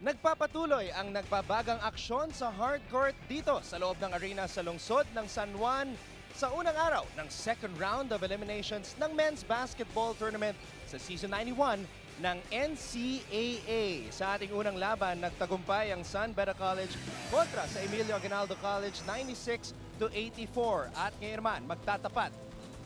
Nagpapatuloy ang nagbabagang aksyon sa hardcourt dito sa loob ng arena sa lungsod ng San Juan sa unang araw ng second round of eliminations ng men's basketball tournament sa Season 91 ng NCAA. Sa ating unang laban, nagtagumpay ang San Beda College kontra sa Emilio Aguinaldo College 96-84. At ngayon naman, magtatapat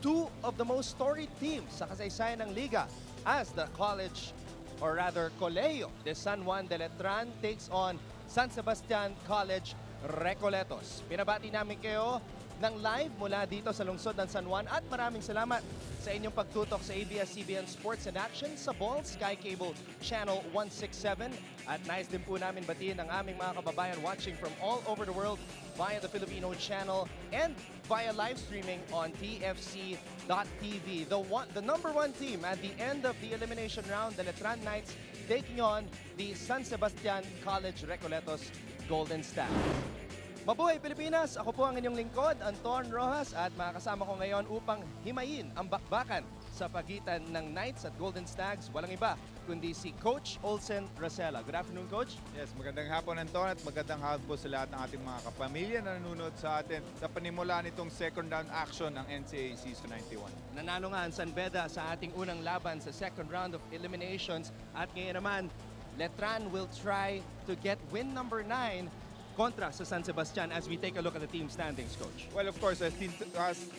two of the most storied teams sa kasaysayan ng liga as the college or rather Colegio de San Juan de Letran takes on San Sebastian College Recoletos. Pinabati namin kayo ng live mula dito sa lungsod ng San Juan at maraming salamat sa inyong pagtutok sa ABS-CBN Sports and Action sa Ball Sky Cable Channel 167. At nais din po namin batiin ang aming mga kababayan watching from all over the world via the Filipino channel and via live streaming on TFC.tv. The number one team at the end of the elimination round, the Letran Knights, taking on the San Sebastian College Recoletos Golden Stag. Mabuhay Pilipinas! Ako po ang inyong lingkod, Anton Rojas, at makakasama ko ngayon upang himayin ang bakbakan sa pagitan ng Knights at Golden Stags. Walang iba kundi si Coach Olsen Rosella. Good afternoon, Coach. Yes, magandang hapon, Anton, at magandang hapon po sa lahat ng ating mga kapamilya na nanonood sa atin sa panimula nitong second round action ng NCAA Season 91. Nanalo nga ang San Beda sa ating unang laban sa second round of eliminations, at ngayon naman, Letran will try to get win number 9 kontra sa San Sebastian as we take a look at the team standings, Coach. Well, of course, as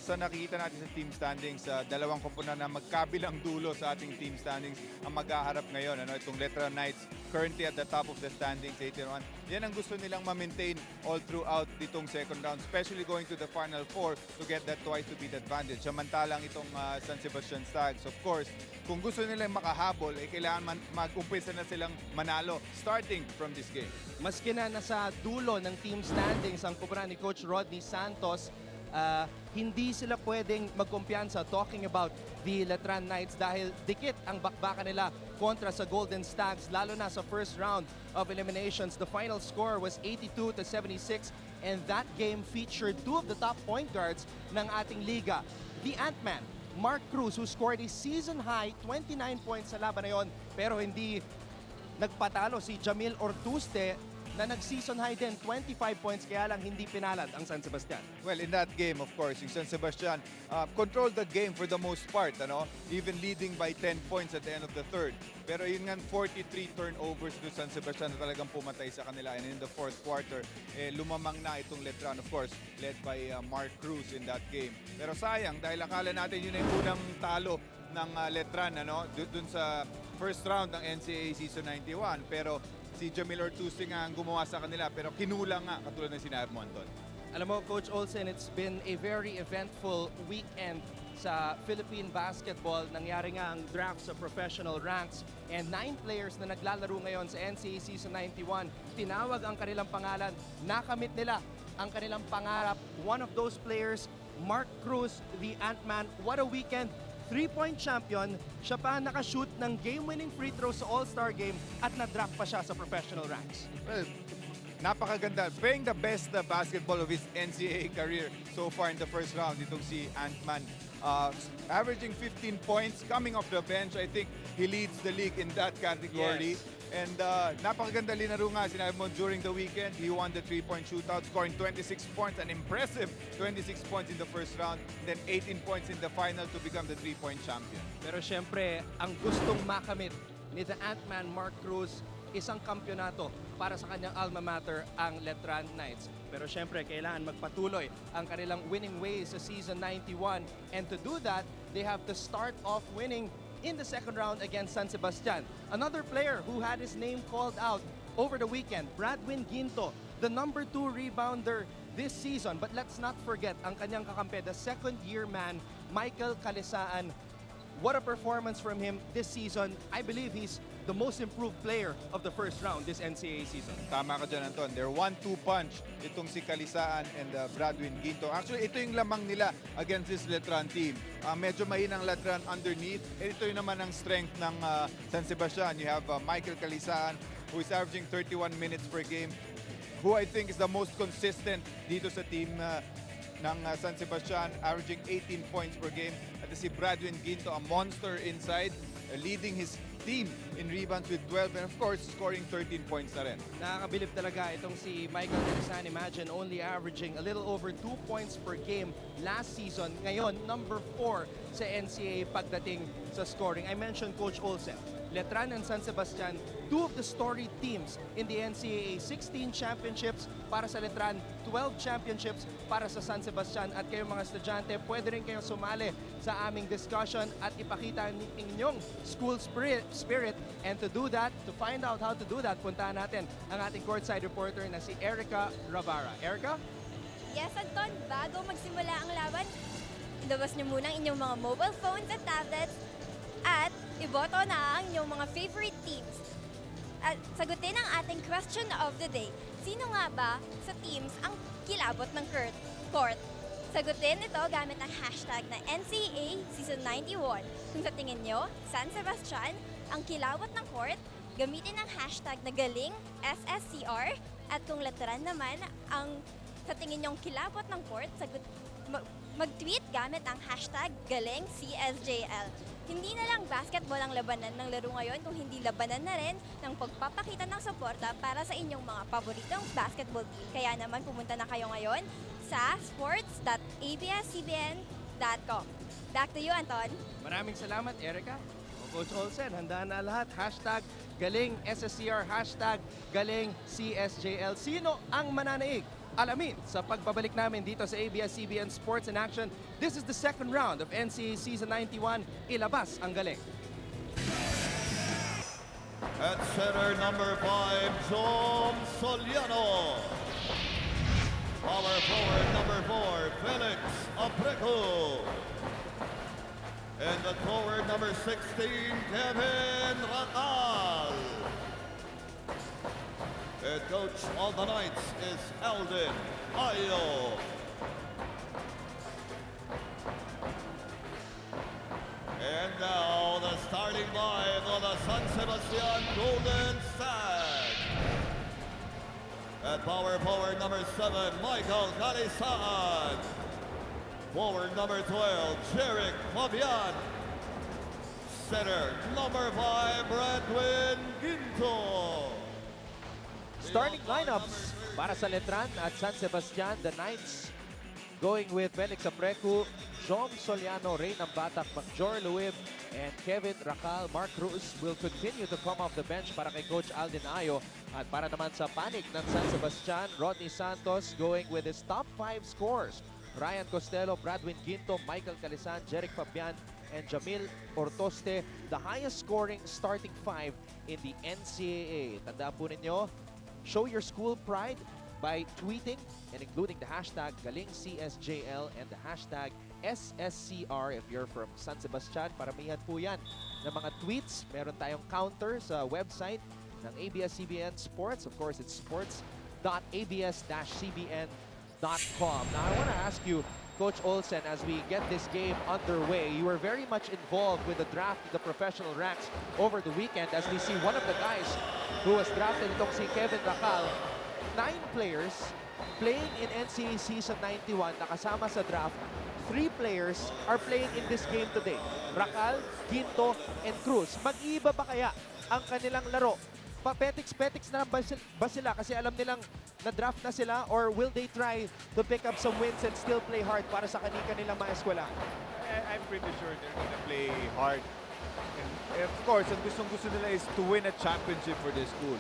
sa nakikita natin sa team standings, dalawang komponan na magkabilang dulo sa ating team standings ang mag-aharap ngayon. Itong Letran Knights currently at the top of the standings, 81. Yan ang gusto nilang ma-maintain all throughout itong second round, especially going to the Final Four to get that twice to beat advantage. Samantalang itong San Sebastian Stags, of course, kung gusto nilang makahabol, kailangan mag-umpisa na silang manalo starting from this game. Maski na nasa dulo ng team standings ang kumpara ni Coach Rodney Santos, hindi sila pwedeng magkumpiyansa talking about the Letran Knights dahil dikit ang bakbakan nila kontra sa Golden Stags, lalo na sa first round of eliminations. The final score was 82-76 and that game featured two of the top point guards ng ating liga. The Ant-Man, Mark Cruz, who scored a season-high 29 points sa laban na yon, pero hindi nagpatalo si Jamil Ortuste na nag-season high din, 25 points, kaya lang hindi pinalad ang San Sebastian. Well, in that game, of course, yung San Sebastian controlled the game for the most part, even leading by 10 points at the end of the third. Pero yun nga, 43 turnovers to San Sebastian na talagang pumatay sa kanila. And in the fourth quarter, lumamang na itong Letran, of course, led by Mark Cruz in that game. Pero sayang, dahil akala natin yun ay unang talo ng Letran dun sa first round ng NCAA Season 91. Pero si Jamil Ortuste nga ang gumawa sa kanila, pero kinulang nga, katulad ng sinabi mo, Anton. Alam mo, Coach Olsen, it's been a very eventful weekend sa Philippine basketball. Nangyari nga ang draft sa professional ranks and 9 players na naglalaro ngayon sa NCAA Season 91. Tinawag ang kanilang pangalan, nakamit nila ang kanilang pangarap. One of those players, Mark Cruz, the Ant-Man. What a weekend! 3-point champion, siya pa nakashoot ng game-winning free throw sa All-Star Game at na-draft pa siya sa professional ranks. Well, napakaganda. Playing the best basketball of his NCAA career so far in the first round, itong si Ant-Man. Averaging 15 points, coming off the bench, I think he leads the league in that category. Yes. And napakaganda linaro nga, sinabi mo, during the weekend, he won the 3-point shootout, scoring 26 points, an impressive 26 points in the first round, then 18 points in the final to become the 3-point champion. Pero syempre, ang gustong makamit ni the Ant-Man Mark Cruz, isang kampyonato para sa kanyang alma mater, ang Letran Knights. Pero syempre, kailangan magpatuloy ang kanilang winning ways sa Season 91. And to do that, they have to start off winning in the second round against San Sebastian. Another player who had his name called out over the weekend, Bradwin Ginto, the number 2 rebounder this season. But let's not forget ang kanyang kakampi, the second-year man, Michael Calisaan. What a performance from him this season. I believe he's the most improved player of the first round this NCAA season. Tama ka dyan, Anton. They're 1-2 punch itong si Calisaan and Bradwin Ginto. Actually, ito yung lamang nila against this Letran team. Medyo mahinang Letran underneath. Ito yung naman ang strength ng San Sebastian. You have Michael Calisaan, who is averaging 31 minutes per game, who I think is the most consistent dito sa team ng San Sebastian, averaging 18 points per game. At si Bradwin Ginto, a monster inside, leading his team in rebounds with 12 and of course scoring 13 points na rin. Nakakabilib talaga itong si Michael Calisan. Imagine only averaging a little over 2 points per game last season. Ngayon, number 4 sa NCAA pagdating sa scoring. I mentioned Coach Olsen. Letran and San Sebastian, 2 of the storied teams in the NCAA. 16 championships para sa Letran, 12 championships para sa San Sebastian. At kayong mga estudyante, pwede rin kayong sumali sa aming discussion at ipakita ang inyong school spirit. And to do that, to find out how to do that, puntahan natin ang ating courtside reporter na si Erica Ravara. Erica? Yes, Anton, bago magsimula ang laban, ilabas niyo muna ang inyong mga mobile phones at tablets at iboto na ang inyong mga favorite teams. At sagutin ang ating question of the day. Sino nga ba sa teams ang kilabot ng court? Sagutin ito gamit ang hashtag na NCAA Season 91. Kung sa tingin nyo, San Sebastian ang kilabot ng court, gamitin ang hashtag na galing SSC-R. At kung Letran naman ang sa tingin nyong kilabot ng court, mag-tweet gamit ang hashtag galing CSJL. Hindi na lang basketball ang labanan ng laro ngayon, kung hindi labanan na rin ng pagpapakita ng suporta para sa inyong mga paboritong basketball team. Kaya naman pumunta na kayo ngayon sa sports.abs-cbn.com. Back to you, Anton. Maraming salamat, Erica. O Coach Olsen, handa na lahat. Hashtag galing SSCR, hashtag galing CSJL. Sino ang mananaig? Alamin sa pagbabalik namin dito sa ABS-CBN Sports in Action. This is the second round of NCAA Season 91. Ilabas ang galing. At center, number 5, Jom Soliano. Power forward, number 4, Felix Apreco. And the forward, number 16, Kevin Racal. Head coach of the Knights is Alden Ayo. And now the starting line of the San Sebastian Golden Stag. At power forward number 7, Michael Calisan. Forward number 12, Jeric Fabian. Center number 5, Bradwin Ginto. Starting lineups para sa Letran at San Sebastian. The Knights going with Felix Aprecu, Jom Soliano, Ray Nambatak, Macjor Luib, and Kevin Racal. Mark Cruz will continue to come off the bench para kay Coach Alden Ayo. At para naman sa panig ng San Sebastian, Rodney Santos going with his top 5 scores. Ryan Costello, Bradwin Ginto, Michael Calisan, Jeric Fabian, and Jamil Ortoste. The highest scoring starting 5 in the NCAA. Tandaan po ninyo, show your school pride by tweeting and including the hashtag GalingCSJL and the hashtag SSC-R if you're from San Sebastian. Paramihan po yan ng mga tweets. Meron tayong counter sa website ng ABS-CBN Sports. Of course, it's sports.abs-cbn.com. Now, I want to ask you, Coach Olsen, as we get this game underway, you were very much involved with the draft of the professional ranks over the weekend as we see one of the guys who was drafted, itong si Kevin Racal. 9 players playing in NCAA Season 91 na kasama sa draft. 3 players are playing in this game today. Racal, Ginto, and Cruz. Mag-iiba ba kaya ang kanilang laro? Papetiks-petiks na ba sila kasi alam nilang na-draft na sila, or will they try to pick up some wins and still play hard para sa kanilang mga eskwela? I'm pretty sure they're gonna play hard. And of course, ang gustong-gusto nila is to win a championship for their school.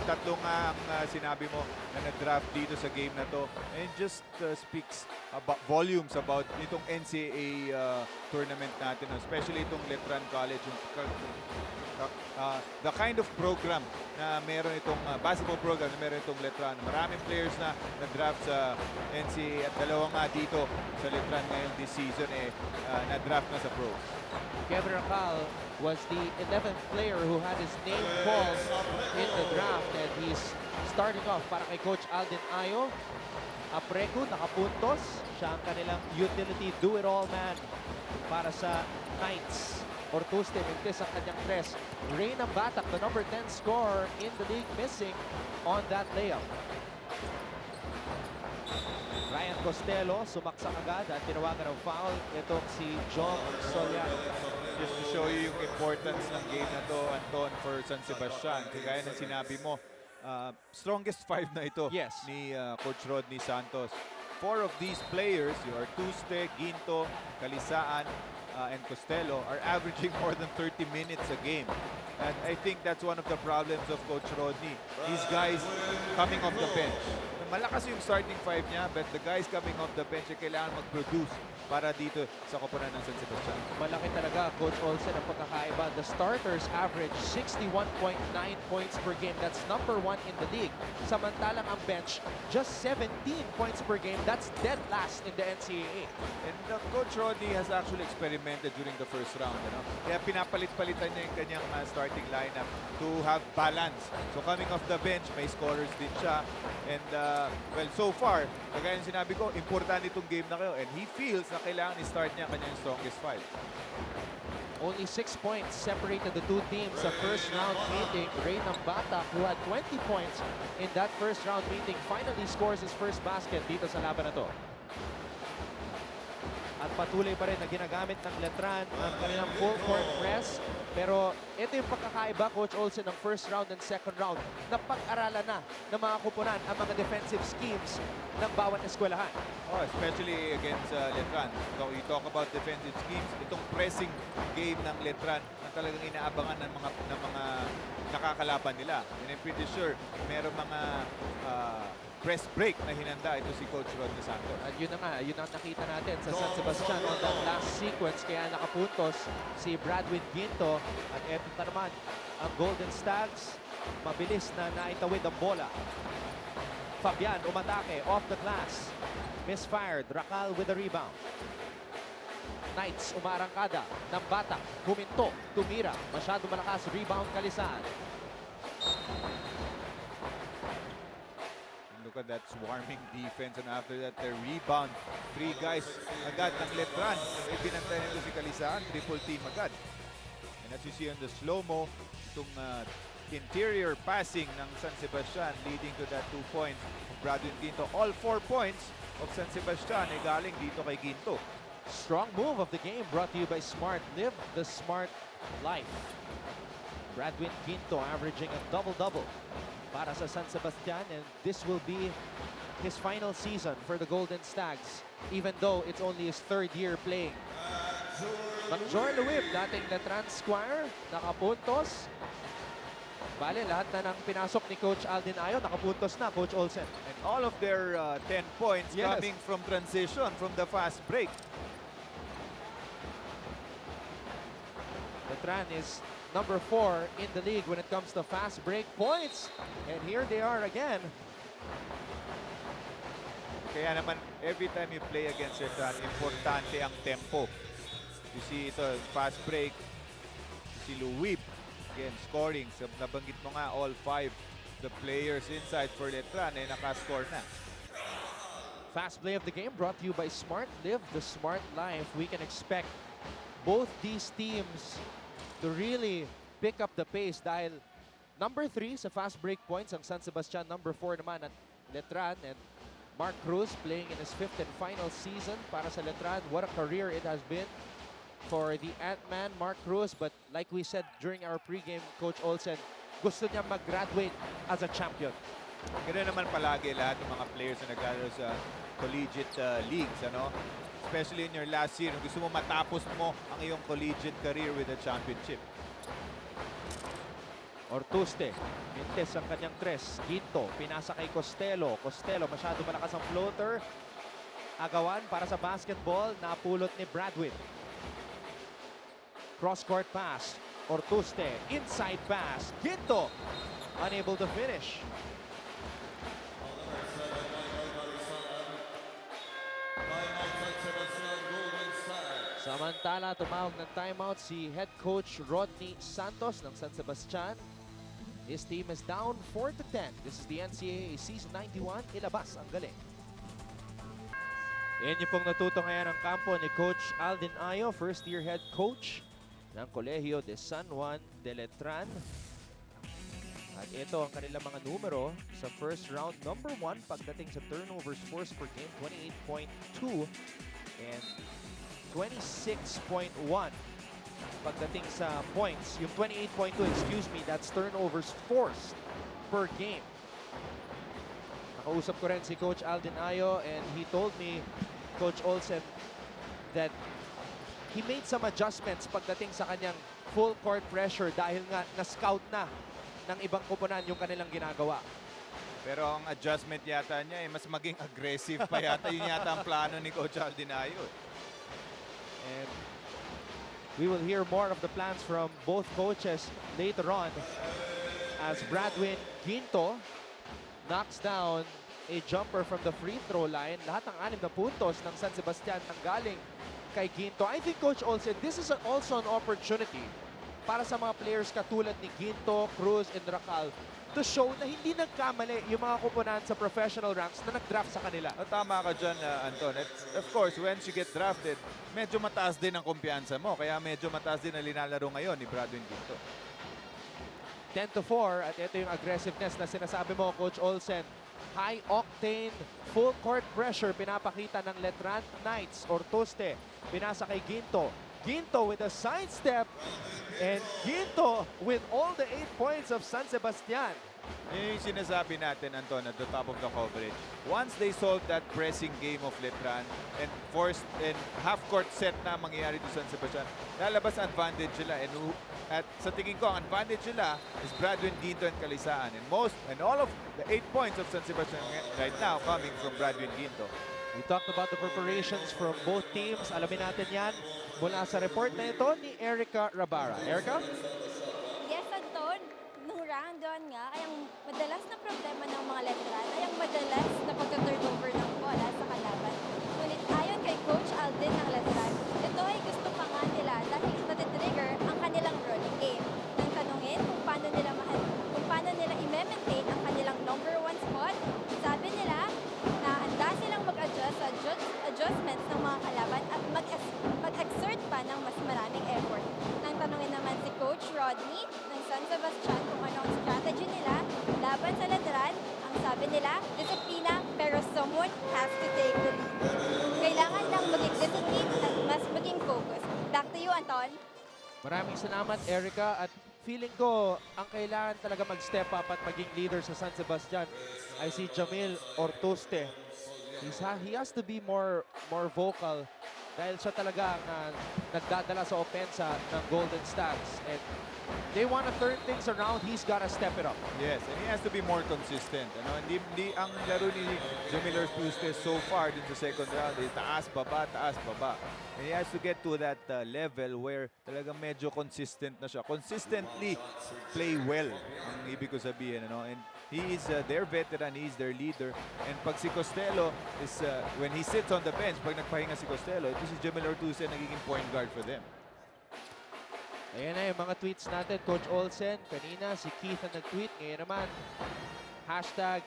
Tatlo nga ang sinabi mo na nag-draft dito sa game na to. And it just speaks about volumes about itong NCAA tournament natin, especially itong Letran College. The kind of program na meron itong basketball program na meron itong Letran. Maraming players na na-draft sa NCAA at dalawa nga dito sa Letran ngayon this season na-draft na sa pros. Kevin Racal was the 11th player who had his name called in the draft, and he's starting off para kay Coach Alden Ayo. Aprecu, nakapuntos. Siya ang kanilang utility do-it-all man para sa Knights. Ortuste, mintis ang kanyang tres. Ray Nambatak, the number 10 scorer in the league, missing on that layup. Ryan Costello, sumaksak agad at tinawagan ng foul itong si Jom Soliano. Just to show you yung importance ng game na to, Anton, for San Sebastian. Kagaya ng sinabi mo, strongest five na ito Yes. ni Coach Rodney Santos. 4 of these players, your Tuste, Ginto, Kalisaan, and Costello, are averaging more than 30 minutes a game. And I think that's one of the problems of Coach Rodney. These guys coming off the bench. Malakas yung starting five niya, but the guys coming off the bench, kailangan mag-produce para dito sa koponan ng San Sebastian. Malaki talaga, Coach Olsen, ang pagkakaiba. The starters average 61.9 points per game. That's number 1 in the league. Samantalang ang bench, just 17 points per game. That's dead last in the NCAA. And Coach Rodney has actually experimented during the first round. Kaya pinapalit-palitan niya yung kanyang starting lineup to have balance. So coming off the bench, may scorers din siya. And well, so far, kagaya yung sinabi ko, importante itong game na kayo. And he feels na kailangan i-start niya ang kanyang strongest five. Only 6 points separated the two teams sa first round meeting. Ray Nambata, who had 20 points in that first round meeting, finally scores his first basket dito sa laban na to. At patuloy pa rin na ginagamit ng Letran ang kanilang full court press. Pero ito yung pagkakaiba, Coach Olsen, ng first round and second round. Napag-aralan na ng mga kupunan ang mga defensive schemes ng bawat eskwelahan. Oh, especially against Letran. So you talk about defensive schemes, itong pressing game ng Letran ang talagang inaabangan ng mga nakakalaban nila. And I'm pretty sure meron mga press break na hinanda ito si Coach Rodney Santos. At yun na nga, yun ang nakita natin sa San Sebastian on that last sequence. Kaya nakapuntos si Bradwin Ginto. At eto na naman ang Golden Stags. Mabilis na naitawid ang bola. Fabian umatake off the glass. Misfired. Racal with the rebound. Knights umarangkada. Nambata. Huminto. Tumira. Masyado malakas. Rebound Kalisaan. Look at that swarming defense, and after that, their rebound. 3 guys agad ng Letran. Ibinantay nito si Kalisaan, triple team agad. And as you see on the slow-mo, itong interior passing ng San Sebastian leading to that 2 points of Bradwin Ginto. All 4 points of San Sebastian ay galing dito kay Ginto. Strong move of the game brought to you by Smart. Live the smart life. Bradwin Ginto averaging a double-double para sa San Sebastian, and this will be his final season for the Golden Stags, even though it's only his 3rd year playing. McJor Lewib, dating Letran Squire, nakapuntos. Bale, lahat na ng pinasok ni Coach Aldin Ayo, nakapuntos na, Coach Olsen. And all of their 10 points Yes. coming from transition, from the fast break. Letran is number 4 in the league when it comes to fast break points. And here they are again. Kaya naman, every time you play against Letran, importante ang tempo. You see ito, fast break. You see Luwib, again, scoring. So, nabanggit mo nga, all 5 the players inside for Letran ay nakascore na. Fast play of the game brought to you by Smart. Live the smart life. We can expect both these teams to really pick up the pace dahil number 3 sa fast break points ang San Sebastian, number 4 naman at Letran, and Mark Cruz playing in his 5th and final season para sa Letran. What a career it has been for the Ant-Man, Mark Cruz, but like we said during our pregame, Coach Olsen, gusto niya mag-graduate as a champion. Ganoon naman palagi lahat ng mga players na naglalaro sa collegiate leagues, ano? Especially in your last year, gusto mo matapos mo ang iyong collegiate career with a championship. Ortuste, mintes ang kanyang 3. Ginto, pinasa kay Costello. Costello, masyado malakas ang floater. Agawan para sa basketball, napulot ni Bradwin. Cross-court pass. Ortuste, inside pass. Ginto, unable to finish. Samantala, tumawag ng timeout si head coach Rodney Santos ng San Sebastian. His team is down 4-10. This is the NCAA Season 91. Ilabas ang galing. Yan yung pong natuto ngayon ang kampo ni Coach Aldin Ayo, first-year head coach ng Colegio de San Juan de Letran. At ito ang kanilang mga numero sa first round. Number 1 pagdating sa turnovers force per game, 28.2 and 26.1 pagdating sa points. Yung 28.2, excuse me, that's turnovers forced per game. Nakausap ko rin si Coach Alden Ayo and he told me, Coach Olsen, that he made some adjustments pagdating sa kanyang full court pressure dahil nga na-scout na ng ibang koponan yung kanilang ginagawa. Pero ang adjustment yata niya mas maging aggressive pa yata. Yun yata ang plano ni Coach Alden Ayo. And we will hear more of the plans from both coaches later on as Bradwin Ginto knocks down a jumper from the free throw line. Lahat ng 6 na puntos ng San Sebastian nanggaling kay Ginto. I think Coach Olsen, this is also an opportunity para sa mga players katulad ni Ginto, Cruz, and Racal to show na hindi nagkamali yung mga kupunan sa professional ranks na nag-draft sa kanila. Tama ka dyan, Anton. Of course, once you get drafted, medyo mataas din ang kumpiyansa mo. Kaya medyo mataas din ang linalaro ngayon ni Bradwin Ginto. 10-4 at ito yung aggressiveness na sinasabi mo, Coach Olsen. High-octane, full-court pressure pinapakita ng Letran Knights. Ortuste, pinasa kay Ginto. Ginto with a sidestep and Ginto with all the 8 points of San Sebastian. Yun yung sinasabi natin, Anton, at the top of the coverage. Once they solve that pressing game of Letran and forced and half-court set na mangyayari to San Sebastian, lalabas advantage sila. At sa tingin ko, ang advantage nila is Bradwin Ginto and Kalisaan. And all of the 8 points of San Sebastian right now coming from Bradwin Ginto. We talked about the preparations from both teams. Alamin natin yan mula sa report na ito ni Erica Rabara. Erica? Yes, Anton. Nung round 1 nga, ay ang madalas na problema ng mga Letran ay ang madalas na pagka-turnover ng bola sa kalaban. Ngunit ayon kay Coach Alden ng Letran, ito ay gusto pa nga nila dahil natitrigger ang kanilang rolling game. Nang tanungin kung paano nila i-maintain ang kanilang number 1 spot, sabi nila na handa silang mag-adjust sa adjustments ng mga kalaban at mag-exert pa ng mas maraming effort. Nang tanungin naman si Coach Rodney ng San Sebastian kung ano ang strategy nila laban sa Letran, ang sabi nila, disiplina pero someone has to take the lead. Kailangan lang maging discipline at mas maging focus. Back to you, Anton. Maraming salamat, Erica. At feeling ko, ang kailangan talaga mag-step up at maging leader sa San Sebastian ay si Jamil Ortuste. He has to be more vocal dahil siya talaga ang nagdadala sa opensa ng Golden Stags. And they want to turn things around, he's got to step it up. Yes, and he has to be more consistent. Hindi ang laro ni Jamil Ortuste so far din sa second round is taas, baba. And he has to get to that level where talagang medyo consistent na siya. Consistently play well, ang ibig ko sabihin. And he is their veteran, he is their leader. And pag si Costello is, when he sits on the bench, pag nagpahinga si Costello, ito si Jamil Ortuste nagiging point guard for them. Ayan na yung mga tweets natin, Coach Olsen. Kanina, si Keith ang nag-tweet. Ngayon naman, hashtag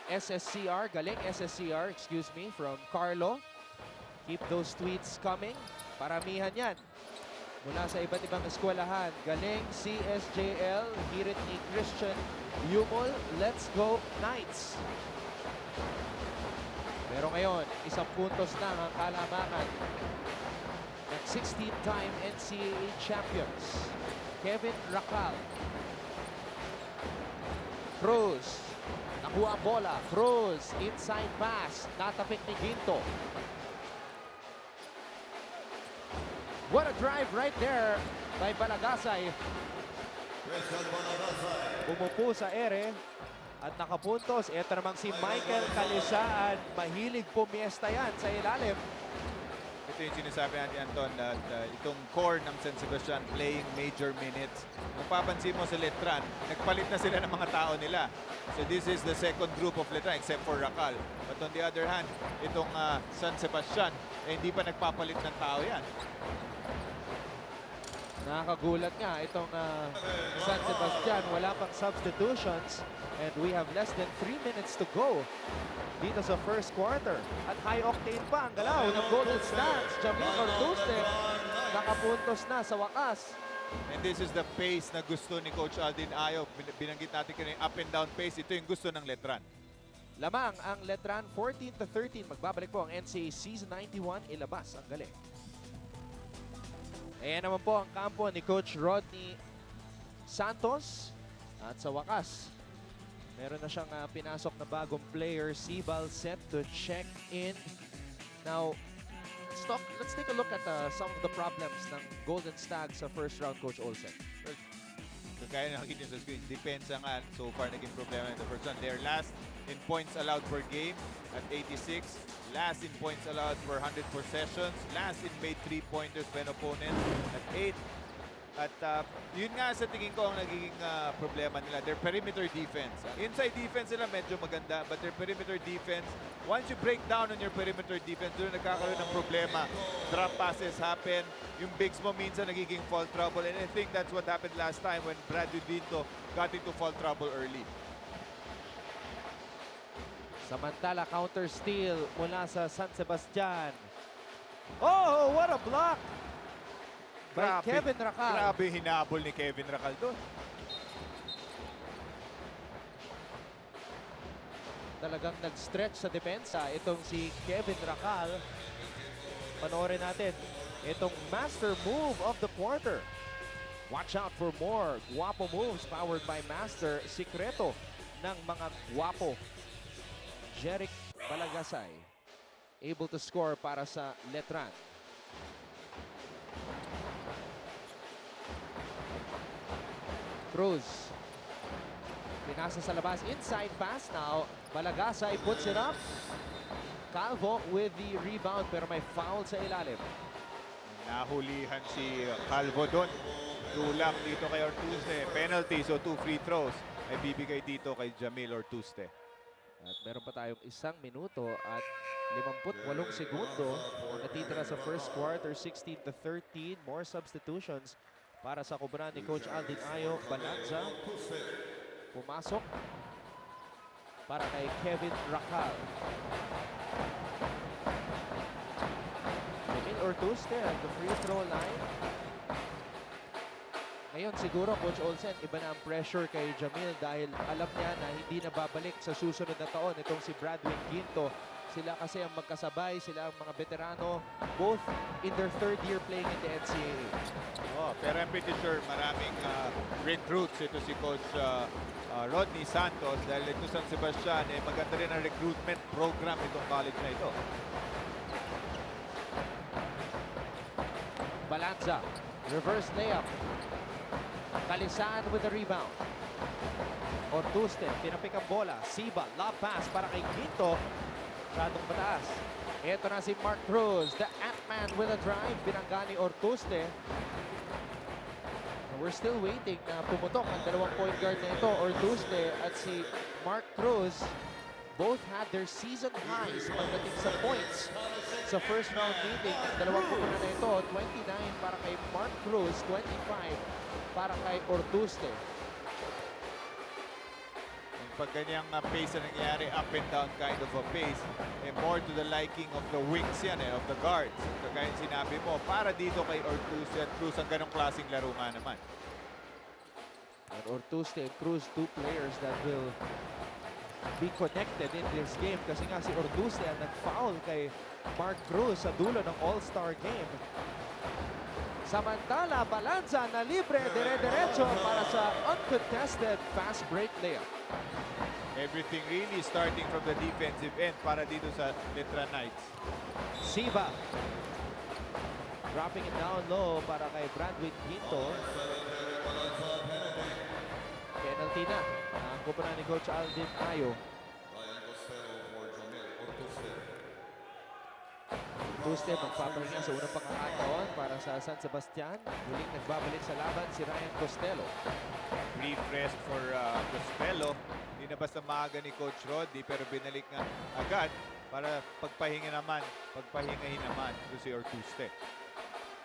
SSC-R, galing SSC-R, excuse me, from Carlo. Keep those tweets coming. Paramihan yan. Mula sa iba't ibang eskwelahan. Galing CSJL, hirit ni Christian Yumol. Let's go Knights. Pero ngayon, 1 puntos lang ang kalamakan ng 16-time NCAA champions, Kevin Racal. Cruz, nakuha ang bola. Cruz, inside pass, natapik ni Ginto. What a drive right there by Balagasay. Umupo sa ere at nakapuntos. Ito namang si Michael Kalisaan. Mahilig pumiesta yan sa ilalim. Ito yung sinasabi natin, Anton, na itong core ng San Sebastian playing major minutes. Kung papansin mo sa Letran, nagpalit na sila ng mga tao nila. So this is the second group of Letran except for Racal. But on the other hand, itong San Sebastian, hindi pa nagpapalit ng tao yan. Nakakagulat nga itong San Sebastian. Wala pang substitutions and we have less than 3 minutes to go dito sa first quarter. At high-octane pa ang galaw ng Golden Stags. Jamil Ortuste nakapuntos na sa wakas. And this is the pace na gusto ni Coach Aldin Ayo. Binanggit natin kanina yung up and down pace. Ito yung gusto ng Letran. Lamang ang Letran 14-13. Magbabalik po ang NCAA Season 91. Ilabas ang galing. Ayan naman po ang kampo ni Coach Rodney Santos. At sa wakas, meron na siyang pinasok na bagong player, Sibal, set to check in. Now, let's take a look at some of the problems ng Golden Stags sa first round, Coach Olsen. Kagaya na nakikita sa screen, depensa nga so far naging problema in the first round. They're last in points allowed per game at 86, last in points allowed per 100 possessions, last in made 3-pointers by an opponent at 8. At yun nga sa tingin ko ang nagiging problema nila, their perimeter defense. Inside defense nila medyo maganda, but their perimeter defense, once you break down on your perimeter defense, doon nagkakaroon ng problema. Drop passes happen, yung bigs mo minsan nagiging foul trouble, and I think that's what happened last time when Bradley Dinto got into foul trouble early. Samantala, counter steal mula sa San Sebastian. Oh, what a block! By Kevin Racal. Grabe hinabol ni Kevin Racal doon. Talagang nag-stretch sa depensa itong si Kevin Racal. Panoorin natin itong master move of the quarter. Watch out for more guwapo moves powered by Master. Sikreto ng mga guwapo. Jeric Balagasay able to score para sa Letran. Cruz. Pinasa sa labas. Inside pass now. Balagasay puts it up. Calvo with the rebound pero may foul sa ilalim. Nahulihan si Calvo doon. Tulak dito kay Ortuste. Penalty, so 2 free throws ay bibigay dito kay Jamil Ortuste. At meron pa tayong 1 minuto at 58 segundo ang natitira sa first quarter. 16-13. More substitutions para sa kubra ni Coach Aldin Ayo. Balanza pumasok para kay Kevin Racal. Jamil Ortuste at the free throw line. Ngayon siguro, Coach Olsen, iba na ang pressure kay Jamil dahil alam niya na hindi na babalik sa susunod na taon itong si Bradwin Ginto. Sila kasi ang magkasabay, sila ang mga veterano, both in their 3rd year playing in the NCAA. Oh, pero I'm pretty sure maraming recruits ito si Coach Rodney Santos dahil ito San Sebastian, maganda rin ang recruitment program itong college na ito. Balanza, reverse layup. Kalisan with the rebound. Ortuste, tinapik ang bola. Siba, lob pass para kay Ginto. Masyadong mataas. Ito na si Mark Cruz, the Ant-Man with a drive. Binangga ni Ortuste. We're still waiting na pumutok ang dalawang point guard na ito, Ortuste at si Mark Cruz. Both had their season highs pagdating sa points sa first round meeting. Ang dalawang kumuna na ito, 29 para kay Mark Cruz, 25 para kay Ortuste. Pag ganyang pace na nangyayari, up and down kind of a pace, more to the liking of the wings yan, of the guards. Kagaya sinabi mo, para dito kay Ortuste at Cruz, ang ganong klaseng laro nga naman. And Ortuste and Cruz, 2 players that will be connected in this game kasi nga si Ortuste ang nag-foul kay Mark Cruz sa dulo ng All-Star game. Samantala, Balanza na libre, dire-diretso para sa uncontested fast break layup. Everything really starting from the defensive end para dito sa Letran Knights. Siba. Dropping it down low para kay Bradwin Ginto. Penalty na. Ang kupunan ni Coach Aldin Ayo. Ortuste magpapahinga sa unang pagkakataon para sa San Sebastian. Muling nagbabalik sa laban si Ryan Costello. Brief rest for Costello. Hindi na basta maaga ni Coach Rodney pero binalik nga agad para pagpahingahin naman ito si Ortuste.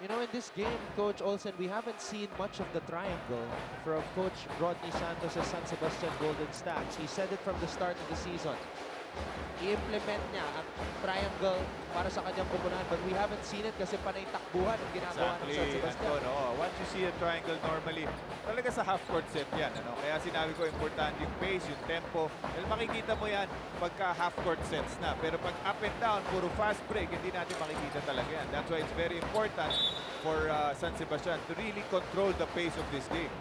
You know, in this game, Coach Olsen, we haven't seen much of the triangle from Coach Rodney Santos' San Sebastian Golden Stags. He said it from the start of the season. i-implement niya ang triangle para sa kanyang pupunan. But we haven't seen it kasi panay takbuhan ang ginagawa ng San Sebastian. Anton, once you see a triangle normally, talaga sa half-court set yan. Kaya sinabi ko, importante yung pace, yung tempo. Dahil makikita mo yan pagka half-court sets na. Pero pag up and down, puro fast break, hindi natin makikita talaga yan. That's why it's very important for San Sebastian to really control the pace of this game.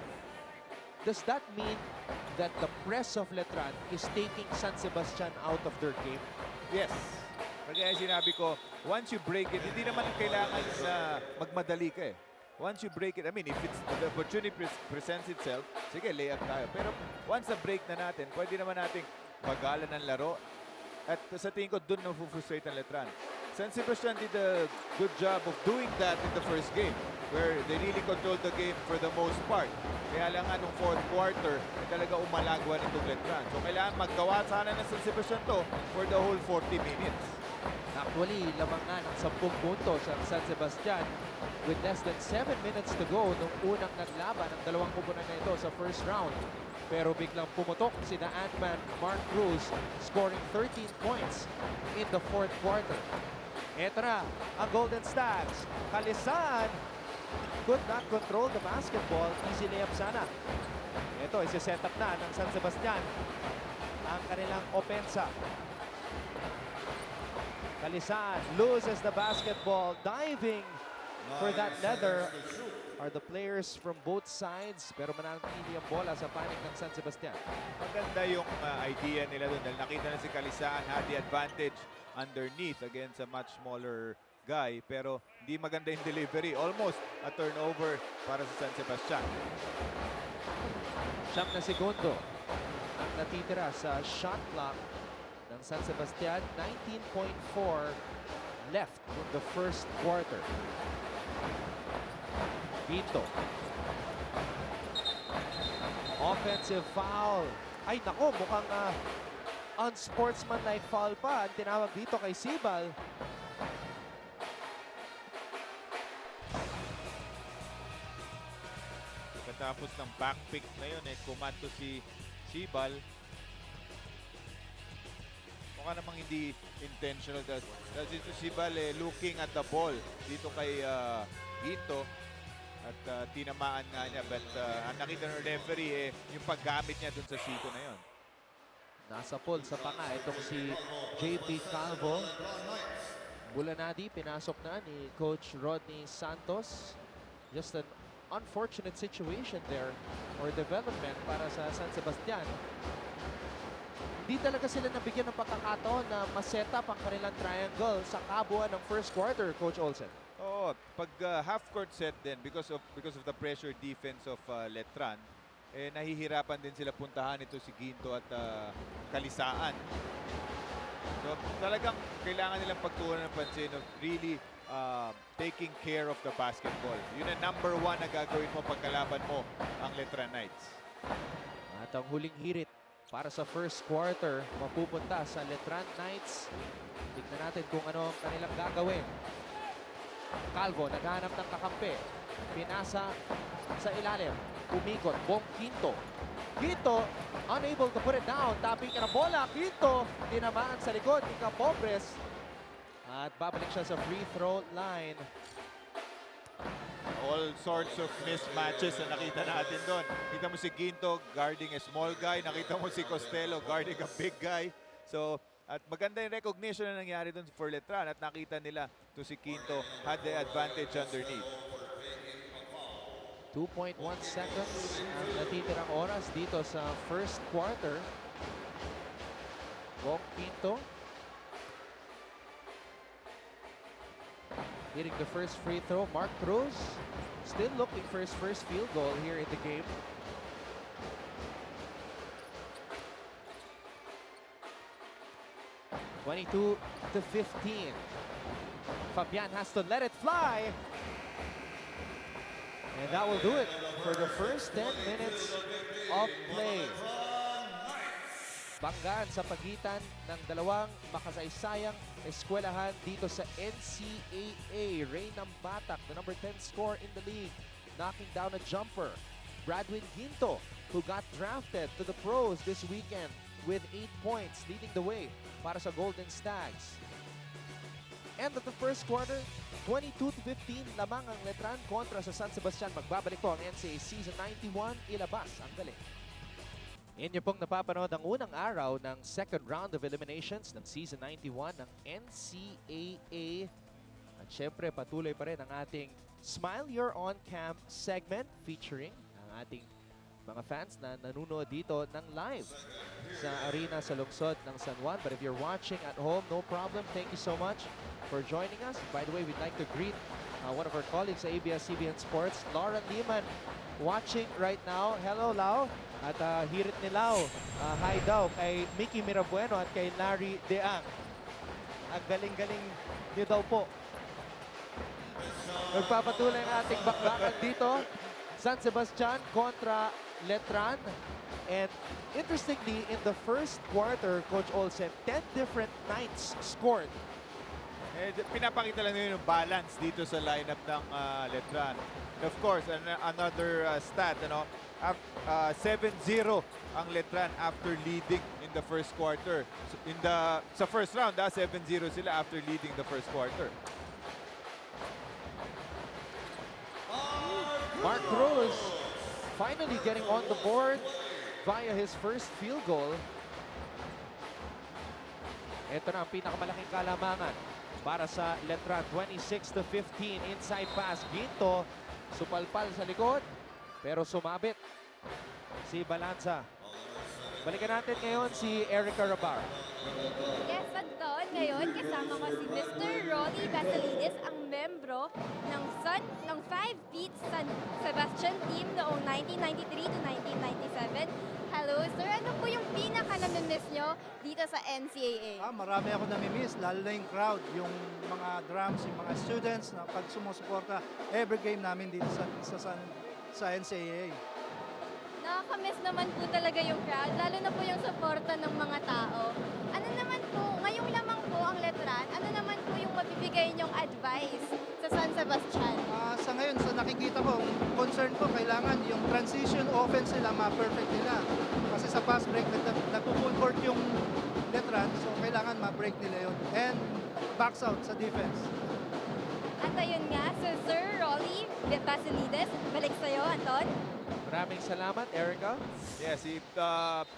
Does that mean that the press of Letran is taking San Sebastian out of their game? Yes. Kaya sinabi ko, once you break it, hindi naman kailangan na magmadali ka eh. Once you break it, I mean, if the opportunity presents itself, sige, layup tayo. Pero once na break na natin, pwede naman nating bagalan ng laro. At sa tingin ko, dun na frustrate ang Letran. San Sebastian did a good job of doing that in the first game, where they really controlled the game for the most part. Kaya lang nga nung fourth quarter, talaga umalagwa nitong Letran. So kailangan maggawa sana ng San Sebastian to for the whole 40 minutes. Actually, lamang nga ng 10 puntos ang San Sebastian with less than 7 minutes to go nung unang naglaban ng dalawang kupunan na ito sa first round. Pero biglang pumutok sina Ant-Man Mark Cruz scoring 13 points in the fourth quarter. Eto na ang Golden Stags. Kalisan could not control the basketball. Easy layup sana. Ito, isi-set up na ng San Sebastian ang kanilang opensa. Kalisan loses the basketball. Diving for that leather are the players from both sides. Pero mananatili ang bola sa panig ng San Sebastian. Maganda yung idea nila doon dahil nakita na si Kalisaan had the advantage underneath against a much smaller guy. Pero hindi maganda yung delivery. Almost a turnover para sa San Sebastian. 9 na segundo ang natitira sa shot clock ng San Sebastian. 19.4 left in the first quarter. Dito. Offensive foul. Ay nako, mukhang unsportsmanlike foul pa ang tinawag dito kay Sibal. Pagkatapos ng backpick na yun, kumanto si Sibal. Mukha namang hindi intentional. Kasi ito Sibal looking at the ball dito kay Ginto. At tinamaan nga niya. But ang nakita ng referee yung paggamit niya dun sa siko na yun. Nasa pool sa panga itong si JP Calvo. Bulanadi, pinasok na ni Coach Rodney Santos. Just an unfortunate situation there or development para sa San Sebastian. Hindi talaga sila nabigyan ng pagkakataon na ma-set up ang kanilang triangle sa kabuuan ng first quarter, Coach Olsen. Oo, pag half-court set din because of the pressure defense of Letran, nahihirapan din sila puntahan ito si Ginto at Kalisaan. So talagang kailangan nilang pagtuunan ng pansin of really taking care of the basketball. Yun ang number 1 na gagawin mo pagkalaban mo ang Letran Knights. At ang huling hirit para sa first quarter mapupunta sa Letran Knights. Tignan natin kung ano ang kanilang gagawin. Calvo naghanap ng kakampi. Pinasa sa ilalim. Umikot. Bong Quinto. Quinto unable to put it down. Tapping ka ng bola. Quinto tinamaan sa likod ni Capobres. At babalik siya sa free throw line. All sorts of mismatches na nakita natin doon. Kita mo si Ginto guarding a small guy. Nakita mo si Costello guarding a big guy. So, at maganda yung recognition na nangyari doon for Letran. At nakita nila to si Quinto had the advantage underneath. 2.1 seconds ang natitirang oras dito sa first quarter. Bong Quinto hitting the first free throw. Mark Cruz still looking for his first field goal here in the game. (22-15). Fabian has to let it fly. And that will do it for the first 10 minutes of play. Banggaan sa pagitan ng dalawang makasaysayang eskwelahan dito sa NCAA. Ray Nambatak, the number 10 scorer in the league, knocking down a jumper. Bradwin Ginto, who got drafted to the pros this weekend, with 8 points, leading the way para sa Golden Stags. End of the first quarter, 22-15 lamang ang Letran kontra sa San Sebastian. Magbabalik po ang NCAA Season 91, ilabas ang galing. Inyo pong napapanood ang unang araw ng second round of eliminations ng Season 91 ng NCAA. At syempre, patuloy pa rin ang ating Smile Your On Cam segment featuring ang ating mga fans na nanonood dito ng live sa arena sa lungsod ng San Juan. But if you're watching at home, no problem. Thank you so much for joining us. By the way, we'd like to greet one of our colleagues sa ABS-CBN Sports, Lauren Lehman, watching right now. Hello, Lau. At hirit ni Lau, hi daw kay Mickey Mirabueno at kay Larry Deang. Ang galing-galing niyo daw po. Nagpapatuloy ang ating bakbakan dito. San Sebastian kontra Letran. And interestingly, in the first quarter, Coach Olsen, 10 different Knights scored. Pinapakita lang yun yung balance dito sa lineup ng Letran. And of course, another stat, 7-0 ang Letran after leading in the first quarter. So sa first round, 7-0 sila after leading the first quarter. Mark Cruz finally getting on the board via his first field goal. Ito na ang pinakamalaking kalamangan para sa Letran. 26-15 inside pass. Ginto supalpal sa likod pero sumabit si Balanza. Balikan natin ngayon si Erica Rabar. Yes, Anton, ngayon kasama ko si Mr. Rolly Basilidis, ang membro ng 5 Beat San Sebastian team noong 1993 to 1997. Hello, sir. Ano po yung pinaka-namimiss nyo dito sa NCAA? Marami ako namimiss, lalo na yung crowd, yung mga drums, yung mga students na pag sumusuporta every game namin dito sa NCAA. Nakakamiss naman po talaga yung crowd, lalo na po yung suporta ng mga tao. Ano naman po, ngayong lamang po ang Letran, ano naman po yung mabibigay nyong advice sa San Sebastian? Sa ngayon, sa nakikita ko, concern ko, kailangan yung transition offense nila, ma-perfect nila. Kasi sa fast break, nagpo-full court yung Letran, so kailangan ma-break nila yun. And backs out sa defense. At ayun nga, so Sir Rolly Basilidis, balik sa'yo, Anton. Maraming salamat, Erica. Yes,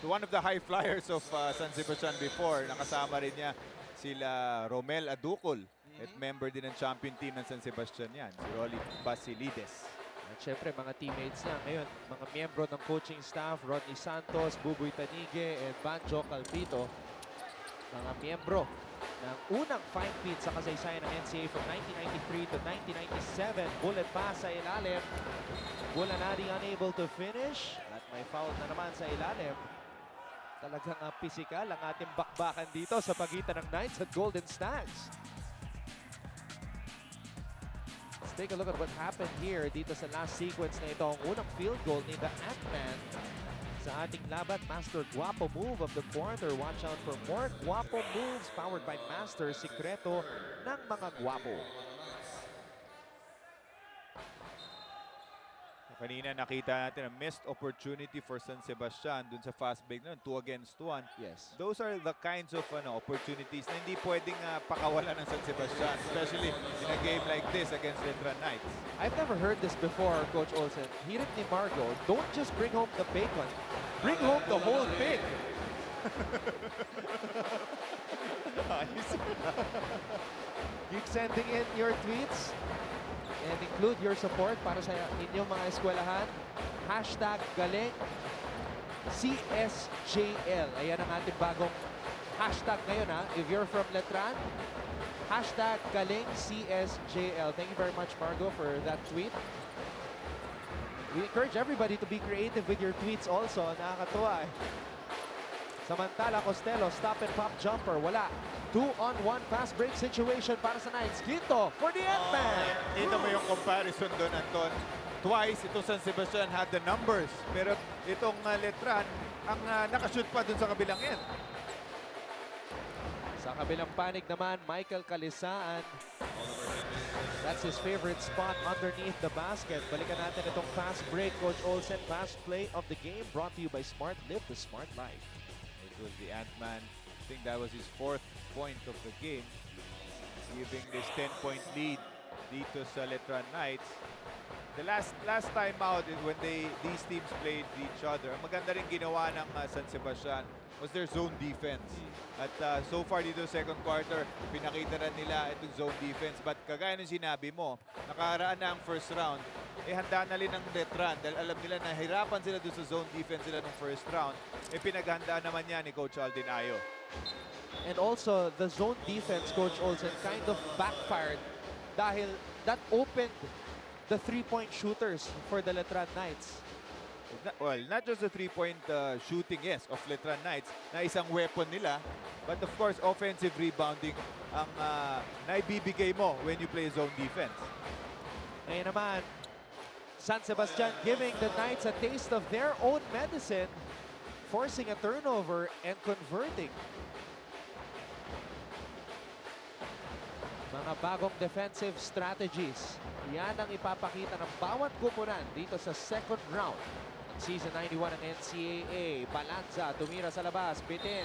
one of the high flyers of San Sebastian before. Nakasama rin niya sila Romel Aducol. At member din ng champion team ng San Sebastian yan, si Rolly Basilides. At syempre, mga teammates niya ngayon, mga miyembro ng coaching staff, Rodney Santos, Buboy Tanige, and Banjo Calpito. Mga miyembro ng unang 5 feet sa kasaysayan ng NCAA from 1993 to 1997. Bullet pass sa ilalim. Bulanadi unable to finish. At may foul na naman sa ilalim. Talagang physical ang ating bakbakan dito sa pagitan ng Knights at Golden Stags. Let's take a look at what happened here dito sa last sequence na ito. Ang unang field goal ni the Ant-Man sa ating laban. Master Guapo move of the corner. Watch out for more Guapo moves powered by Master Sikreto ng mga Guapo. Kanina nakita natin a missed opportunity for San Sebastian dun sa fast break na 2 against 1. Yes. Those are the kinds of opportunities na hindi pwedeng pakawalan ng San Sebastian, especially in a game like this against Letran Knights. I've never heard this before, Coach Olsen. Hirit ni Margo, don't just bring home the bacon. Bring home the whole pig. Keep sending in your tweets and include your support para sa inyong mga eskwelahan. Hashtag galing CSJL. Ayan ang ating bagong hashtag ngayon, ha. If you're from Letran, hashtag galing CSJL. Thank you very much, Margo, for that tweet. We encourage everybody to be creative with your tweets also. Nakakatuwa, eh. Samantala, Costello, stop and pop jumper. Wala. 2-on-1 fast break situation para sa Knights. Ginto for the Ant-Man. Ito mo yung comparison doon, Anton. Twice, itong San Sebastian had the numbers. Pero itong Letran, ang nakashoot pa doon sa kabilang end. Sa kabilang panig naman, Michael Kalisaan. That's his favorite spot underneath the basket. Balikan natin itong fast break. Coach Olsen, fast play of the game brought to you by Smart. Live the Smart Life. It was the Ant-Man. I think that was his 4th point of the game, giving this 10-point lead dito sa Letran Knights. The last time out is when these teams played each other. Ang maganda rin ginawa ng San Sebastian was their zone defense. At so far dito second quarter, pinakita rin nila itong zone defense. But kagaya ng sinabi mo, nakaraan na ang first round, handa na rin ng Letran dahil alam nila na hirapan sila doon sa zone defense nila ng first round. Pinaghanda naman yan ni Coach Aldin Ayo. And also, the zone defense, Coach Olsen, kind of backfired dahil that opened the three-point shooters for the Letran Knights. Well, not just the three-point shooting, yes, of Letran Knights, na isang weapon nila, but of course, offensive rebounding ang naibibigay mo when you play zone defense. Ngayon naman, San Sebastian giving the Knights a taste of their own medicine, forcing a turnover and converting. Mga bagong defensive strategies. Yan ang ipapakita ng bawat kupunan dito sa second round ng Season 91 ng NCAA. Balanza, tumira sa labas, bitin.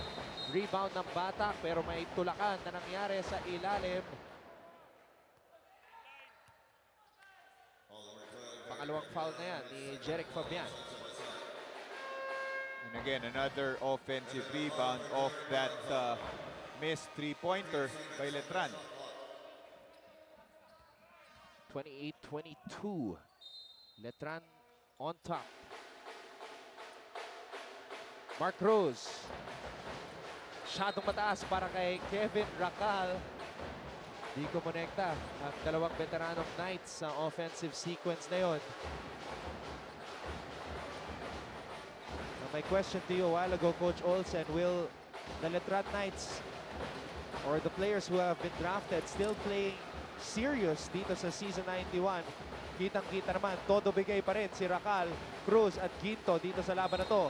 Rebound ng Batak pero may tulakan na nangyari sa ilalim. Pangalawang foul na yan ni Jeric Fabian. And again, another offensive rebound off that missed three-pointer by Letran. 28-22. Letran on top. Mark Cruz. Masyadong mataas para kay Kevin Racal. Di kumonekta ang dalawang veteranong Knights sa offensive sequence na yon. My question to you a while ago, Coach Olsen, will the Letran Knights or the players who have been drafted still playing serious dito sa Season 91? Kitang-kita naman, todo bigay pa rin si Racal, Cruz at Ginto dito sa laban na to.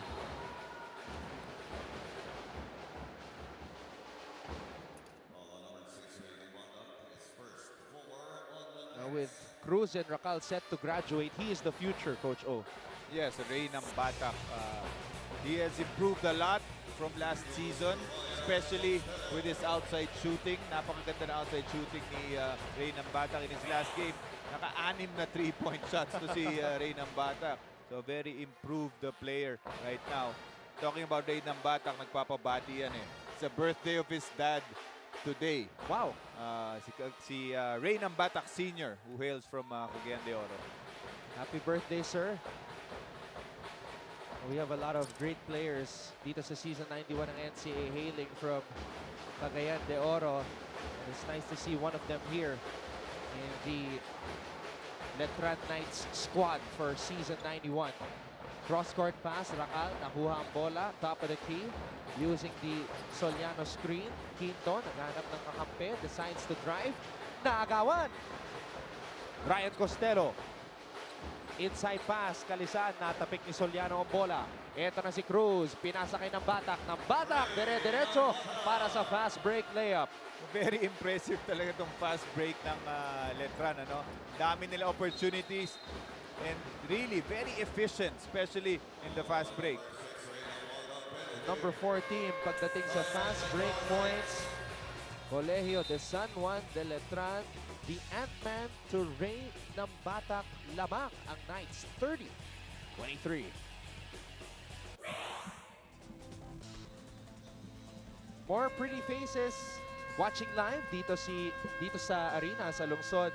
Now with Cruz and Racal set to graduate, he is the future, Coach O. Yes, Ray ng Batak. He has improved a lot from last season, especially with his outside shooting. Napakaganda na outside shooting ni Ray ng Batak in his last game. Naka-anim na 3-point shots to si Ray ng Batak. So very improved the player right now. Talking about Ray ng Batak, nagpapabati yan eh. It's the birthday of his dad today. Wow. Si Ray ng Batak Sr. who hails from Cagayan de Oro. Happy birthday, sir. We have a lot of great players dito sa Season 91 ng NCAA hailing from Cagayan de Oro. And it's nice to see one of them here in the Letran Knights squad for Season 91. Cross-court pass, Racal, nakuha ang bola, top of the key, using the Soliano screen. Quinto, naghanap ng kakampi, decides to drive. Naagawan! Ryan Costello. Inside pass, Kalisan, natapik ni Soliano ang bola. Ito na si Cruz, pinasakay ng Batak. Dire-diretso para sa fast break layup. Very impressive talaga itong fast break ng Letran. Ano? Dami nila opportunities and really very efficient, especially in the fast break. Number 4 team pagdating sa fast break points. Colegio de San Juan de Letran. The Ant-Man to Ray ng Batak lamang ang Knights 30-23. More pretty faces watching live dito sa arena sa lungsod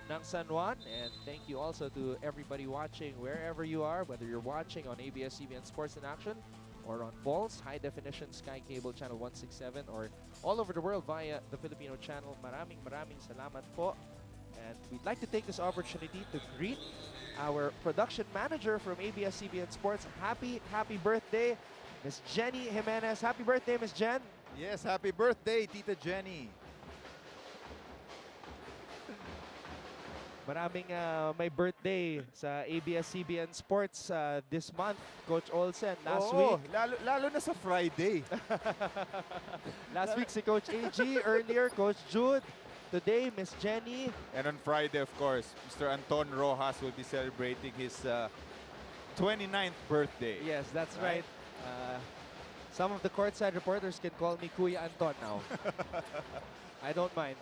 ng San Juan. And thank you also to everybody watching wherever you are, whether you're watching on ABS-CBN Sports in Action or on Pulse, High Definition Sky Cable Channel 167 or all over the world via the Filipino channel. Maraming salamat po. And we'd like to take this opportunity to greet our production manager from ABS-CBN Sports. Happy birthday, Miss Jenny Jimenez. Happy birthday, Miss Jen. Yes, happy birthday, Tita Jenny. Maraming may birthday sa ABS-CBN Sports this month, Coach Olsen. Last week. Lalo na sa Friday. Last week si Coach AG, earlier Coach Jude, today Miss Jenny. And on Friday, of course, Mr. Anton Rojas will be celebrating his 29th birthday. Yes, that's right. Some of the courtside reporters can call me Kuya Anton now. I don't mind.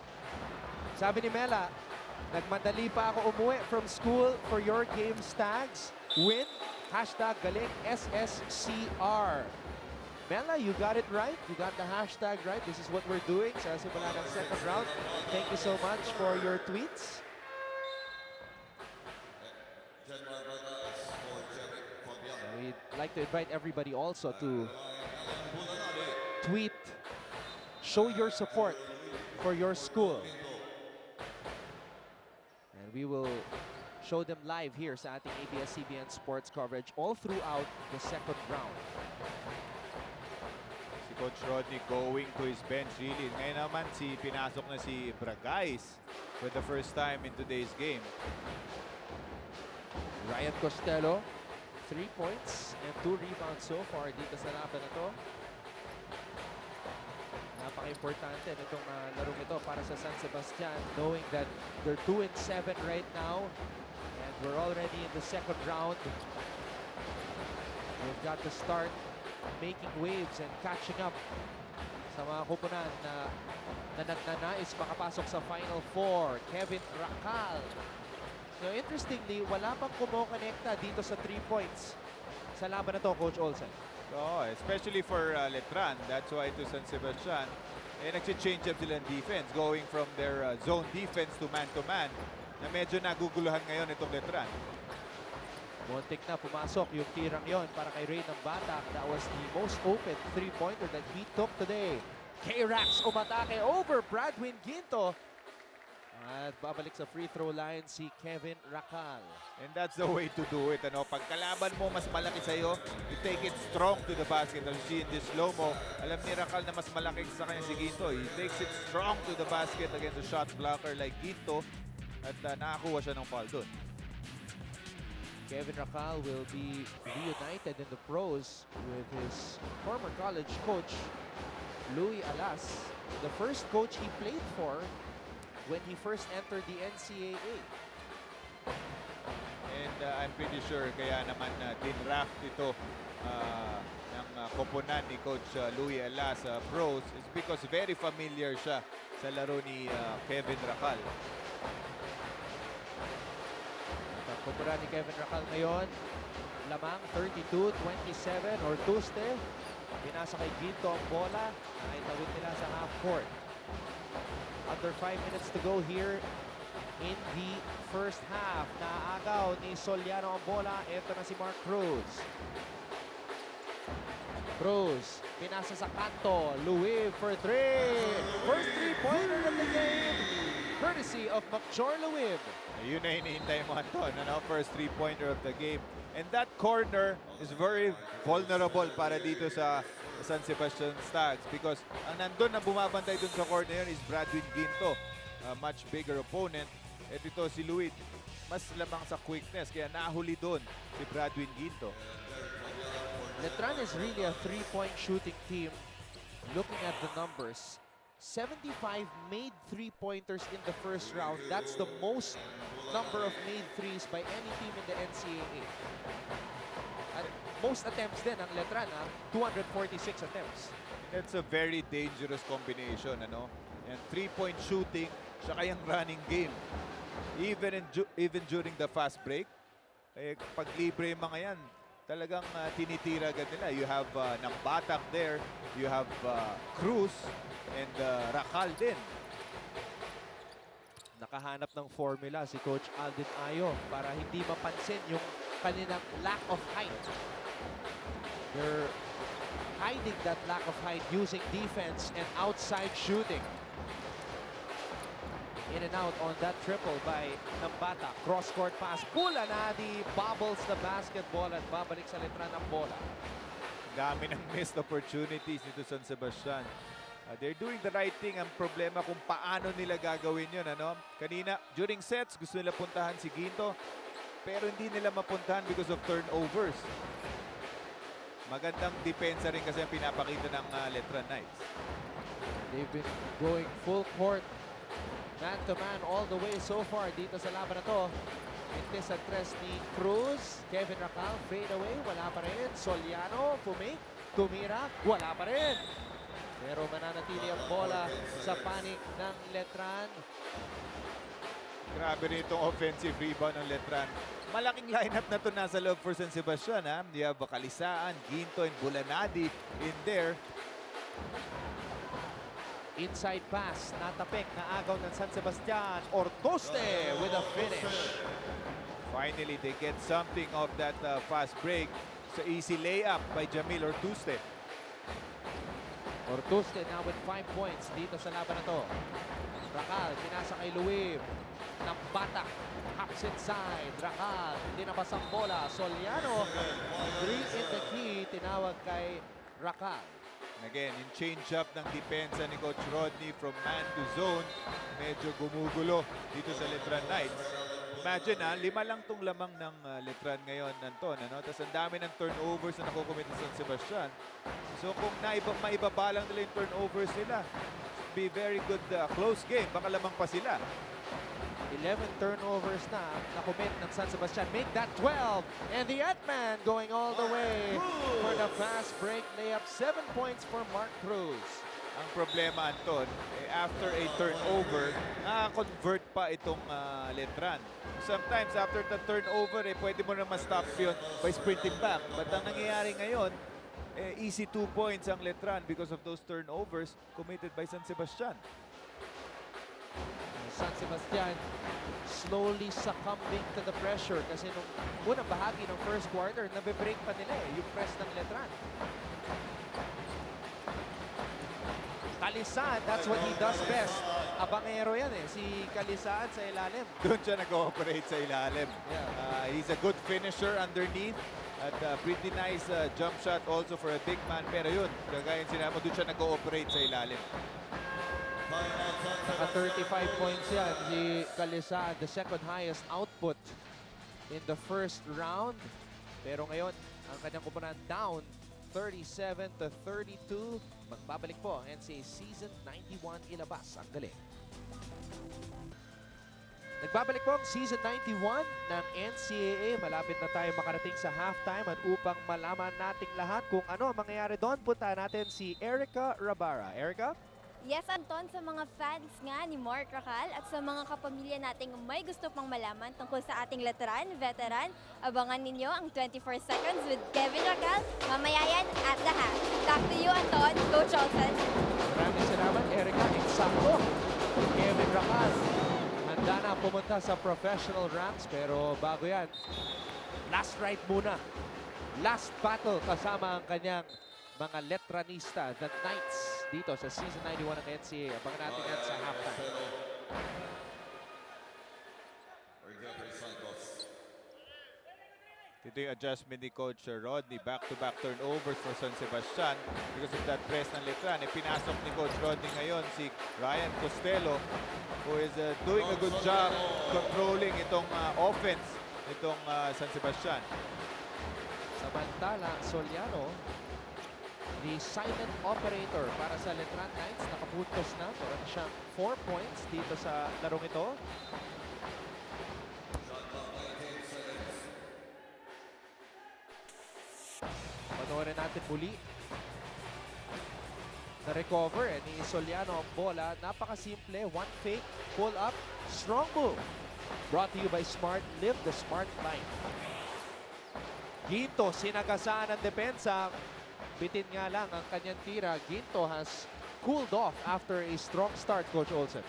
Sabi ni Mela, nagmadali pa ako umuwi from school for your game, Stags. Win, hashtag galing SSC-R. Mela, you got it right. You got the hashtag right. This is what we're doing sa simula ng second round. Thank you so much for your tweets. We'd like to invite everybody also to tweet, show your support for your school. And we will show them live here sa ating ABS-CBN sports coverage all throughout the second round. Si Coach Rodney going to his bench really. Ngayon naman pinasok na si Bragais for the first time in today's game. Ryan Costello, 3 points and 2 rebounds so far dito sa laban na to. Napaka-importante nitong larong ito para sa San Sebastian, knowing that they're 2-7 right now and we're already in the second round. We've got to start making waves and catching up sa mga kupunan na nagnanais makapasok sa Final Four. Kevin Racal. So interestingly, wala pang kumokonekta dito sa 3 points sa laban na to, Coach Olsen. Oh, especially for Letran. That's why to San Sebastian, nag-change up sila ng defense, going from their zone defense to man-to-man, na medyo naguguluhan ngayon itong Letran. Muntik na pumasok yung tirang yon para kay Ray ng Batak. That was the most open 3-pointer that he took today. K-Rax umatake over Bradwin Ginto. At babalik sa free throw line si Kevin Racal. And that's the way to do it. Ano? Pag kalaban mo mas malaki sa'yo, you take it strong to the basket. As you see in this slow-mo, alam ni Racal na mas malaki sa kanya si Ginto. He takes it strong to the basket against a shot blocker like Ginto. At nakakuha siya ng foul doon. Kevin Racal will be reunited in the pros with his former college coach, Louis Alas. The first coach he played for when he first entered the NCAA. And I'm pretty sure kaya naman din-draft ito ng koponan ni Coach Louis Alas pros is because very familiar siya sa laro ni Kevin Racal. Ang koponan ni Kevin Racal ngayon, lamang 32-27 or Tuesday. Pinasa kay Ginto ang bola. Naitawid nila sa half court. Under 5 minutes to go here in the first half. Naagaw ni Soliano ang bola. Ito na si Mark Cruz. Cruz, pinasa sa kanto. Louis for 3. First 3-pointer of the game. Courtesy of Macjor Louis. Yun na hinihintay mo, Anton. Ano? First 3-pointer of the game. And that corner is very vulnerable para dito sa San Sebastian Stags because ang nandun na bumabantay dun sa corner yun is Bradwin Ginto, a much bigger opponent. At ito si Louis, mas lamang sa quickness kaya nahuli dun si Bradwin Ginto. Letran is really a 3-point shooting team. Looking at the numbers, 75 made 3-pointers in the first round. That's the most number of made threes by any team in the NCAA. At most attempts din ang Letran, 246 attempts. It's a very dangerous combination, ano? And 3-point shooting, saka yung running game. Even during the fast break, pag libre yung mga yan, talagang tinitira agad nila. You have Nambatak there, you have Cruz, and Racal din. Nakahanap ng formula si Coach Aldin Ayo para hindi mapansin yung kanilang lack of height. They're hiding that lack of height using defense and outside shooting. In and out on that triple by Nambata. Cross-court pass. Pula na di bobbles the basketball at babalik sa Letran ang bola. Dami ng missed opportunities dito San Sebastian. They're doing the right thing. Ang problema kung paano nila gagawin yun. Ano? Kanina, during sets, gusto nila puntahan si Ginto. Pero hindi nila mapuntahan because of turnovers. Magandang depensa rin kasi ang pinapakita ng Letran Knights. They've been going full court, man-to-man all the way so far dito sa laban na to. Intis at tres ni Cruz. Kevin Racal, fade away. Wala pa rin. Soliano, pumake. tumira, wala pa rin. Pero mananatili ang bola sa panig ng Letran. Grabe rin itong offensive rebound ng Letran. Malaking lineup na to nasa loob for San Sebastian. Ha? You have Kalisaan, Ginto, and Bulanadi in there. Inside pass, natapik na agaw ng San Sebastian. Ortoste with a finish. Finally, they get something of that fast break. So easy layup by Jamil Ortuste. Ortuste now with 5 points dito sa laban na to. Racal, pinasa kay Luib. Ng batak, hops inside. Racal, hindi napasang bola. Soliano, 3 in the key, tinawag kay Racal. Again, in change-up ng depensa ni Coach Rodney from man to zone, medyo gumugulo dito sa Letran Knights. Imagine 5 lang tong lamang ng Letran ngayon, Anton. Ano? Tapos ang dami ng turnovers na nakukumit sa San Sebastian. So kung maibaba lang nila yung turnovers nila, be very good close game. Baka lamang pa sila. 11 turnovers na nakumit ng San Sebastian. Make that 12. And the Atman going all the way for the fast break layup. 7 points for Mark Cruz. Ang problema, Anton, after a turnover, nakaka-convert pa itong Letran. Sometimes after the turnover, pwede mo na ma-stop yun by sprinting back. But ang nangyayari ngayon, easy 2 points ang Letran because of those turnovers committed by San Sebastian. San Sebastian slowly succumbing to the pressure kasi nung unang bahagi ng first quarter, nabe-break pa nila yung press ng Letran. Kalisaan, that's what he does best. Abangero yan si Kalisaan sa ilalim. Doon siya nag-ooperate sa ilalim. Yeah. He's a good finisher underneath at pretty nice jump shot also for a big man. Pero yun, kagaya sinabi mo, doon siya nag-ooperate sa ilalim. Naka 35 points yan si Kalisaan, the second highest output in the first round. Pero ngayon, ang kanyang kupunan down 37-32. Magbabalik po ang NCAA Season 91 ilabas ang galing. Nagbabalik po ang Season 91 ng NCAA. Malapit na tayo makarating sa halftime at upang malaman nating lahat kung ano ang mangyayari doon, punta natin si Erica Rabara. Erica? Yes, Anton, sa mga fans nga ni Mark Racal at sa mga kapamilya nating may gusto pang malaman tungkol sa ating Letran, veteran, abangan ninyo ang 24 seconds with Kevin Racal, mamaya yan at the half. Back to you, Anton, Coach Olsen. Maraming salamat, Erica. Eksakto. Kevin Racal. Handa na pumunta sa professional ranks pero bago yan, last ride muna. Last battle kasama ang kanyang mga Letranista, the Knights, dito sa Season 91 ng NCAA. Abangan natin yan sa halftime. Ito yung adjustment ni Coach Rodney. Back-to-back turnovers for San Sebastian because of that press ng Letran. Pinasok ni Coach Rodney ngayon si Ryan Costello who is doing a good job controlling itong offense itong San Sebastian. Samantala, Soliano, the silent operator para sa Letran Knights, nakapuntos na. Meron siyang 4 points dito sa larong ito. Panoorin natin muli. Na-recover ni Soliano ang bola. Napakasimple. One fake, pull up, strong move. Brought to you by Smart. Live the Smart Life. Ginto, sinagasaan ang depensa. Bitin nga lang ang kanyang tira. Ginto has cooled off after a strong start, Coach Olsen.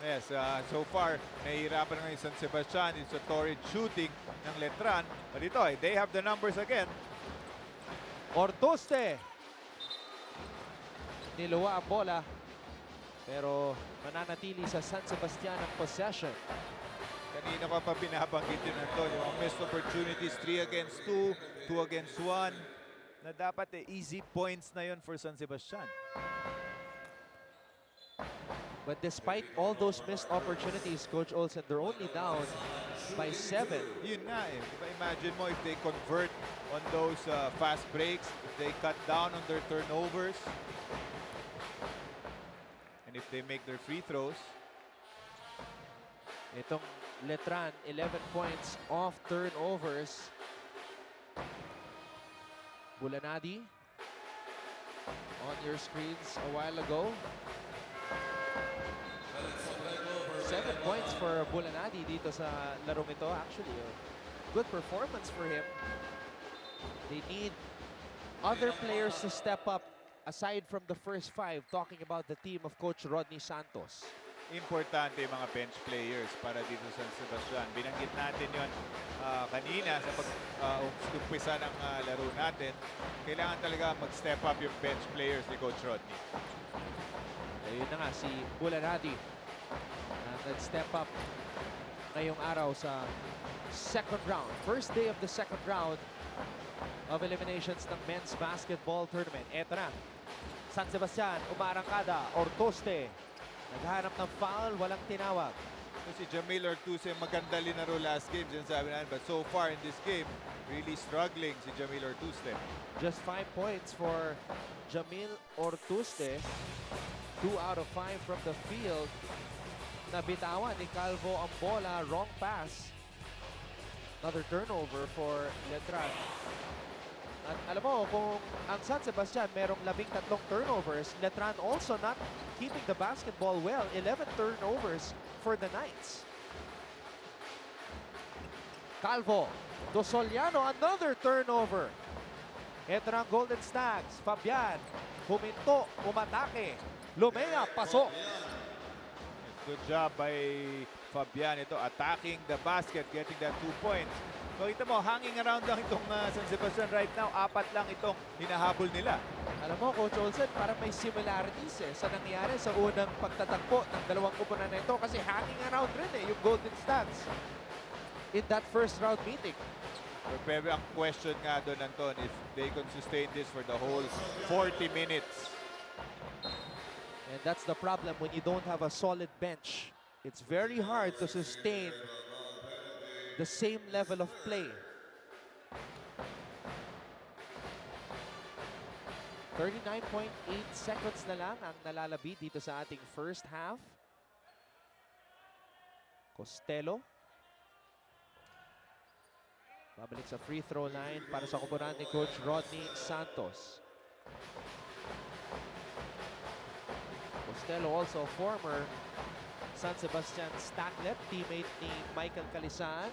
Yes, so far, nahihirapan na yung San Sebastian. It's a torrid shooting ng Letran. But ito, they have the numbers again. Ortoste. Niluwa ang bola. Pero mananatili sa San Sebastian ang possession. Kanina ko pa binabanggit yun ito. Yung missed opportunities, 3 against 2, 2 against 1. Na dapat easy points na yun for San Sebastian. But despite all those missed opportunities, Coach Olsen, they're only down by 7. Yun nga eh. Diba, imagine mo if they convert on those fast breaks, if they cut down on their turnovers, and if they make their free throws. Itong Letran, 11 points off turnovers. Bulanadi. on your screens a while ago. 7 points for Bulanadi dito sa larong ito. Actually, a good performance for him. They need other players to step up aside from the first 5, talking about the team of Coach Rodney Santos. Importante yung mga bench players para dito sa San Sebastian. Binanggit natin yon kanina sa pag-umpisa ng laro natin. Kailangan talaga mag-step up yung bench players ni Coach Rodney. Ayun na nga, si Bulanadi nag-step up ngayong araw sa second round. First day of the second round of eliminations ng men's basketball tournament. Eto na, San Sebastian, umarangkada, Ortoste. Naghanap ng foul, walang tinawag. Si Jamil Ortuse, maganda linaro last game, sinasabi natin. But so far in this game, really struggling si Jamil Ortuse. Just 5 points for Jamil Ortuste. 2 out of 5 from the field. Nabitawan ni Calvo ang bola, wrong pass. Another turnover for Letran. At alam mo, kung ang San Sebastian merong 13 turnovers, Letran also not keeping the basketball well. 11 turnovers for the Knights. Calvo, Dosoliano, another turnover. Ito na ang Golden Stags. Fabian, huminto, umatake. Lumea, pasok. Good job by Fabian. Ito, attacking the basket, getting that 2 points. Makita mo, hanging around lang itong San Sebastian right now. 4 lang itong hinahabol nila. Alam mo, Coach Olsen, parang may similarities sa nangyari sa unang pagtatagpo ng dalawang kupunan na ito kasi hanging around rin yung Golden Stags in that first round meeting. Pero ang question nga doon, Anton, if they can sustain this for the whole 40 minutes. And that's the problem when you don't have a solid bench. It's very hard to sustain the same level of play. 39.8 seconds na lang ang nalalabi dito sa ating first half. Costello. Babalik sa free throw line para sa kupunan ni Coach Rodney Santos. Costello, also a former San Sebastian Stacklet, teammate ni Michael Calisan.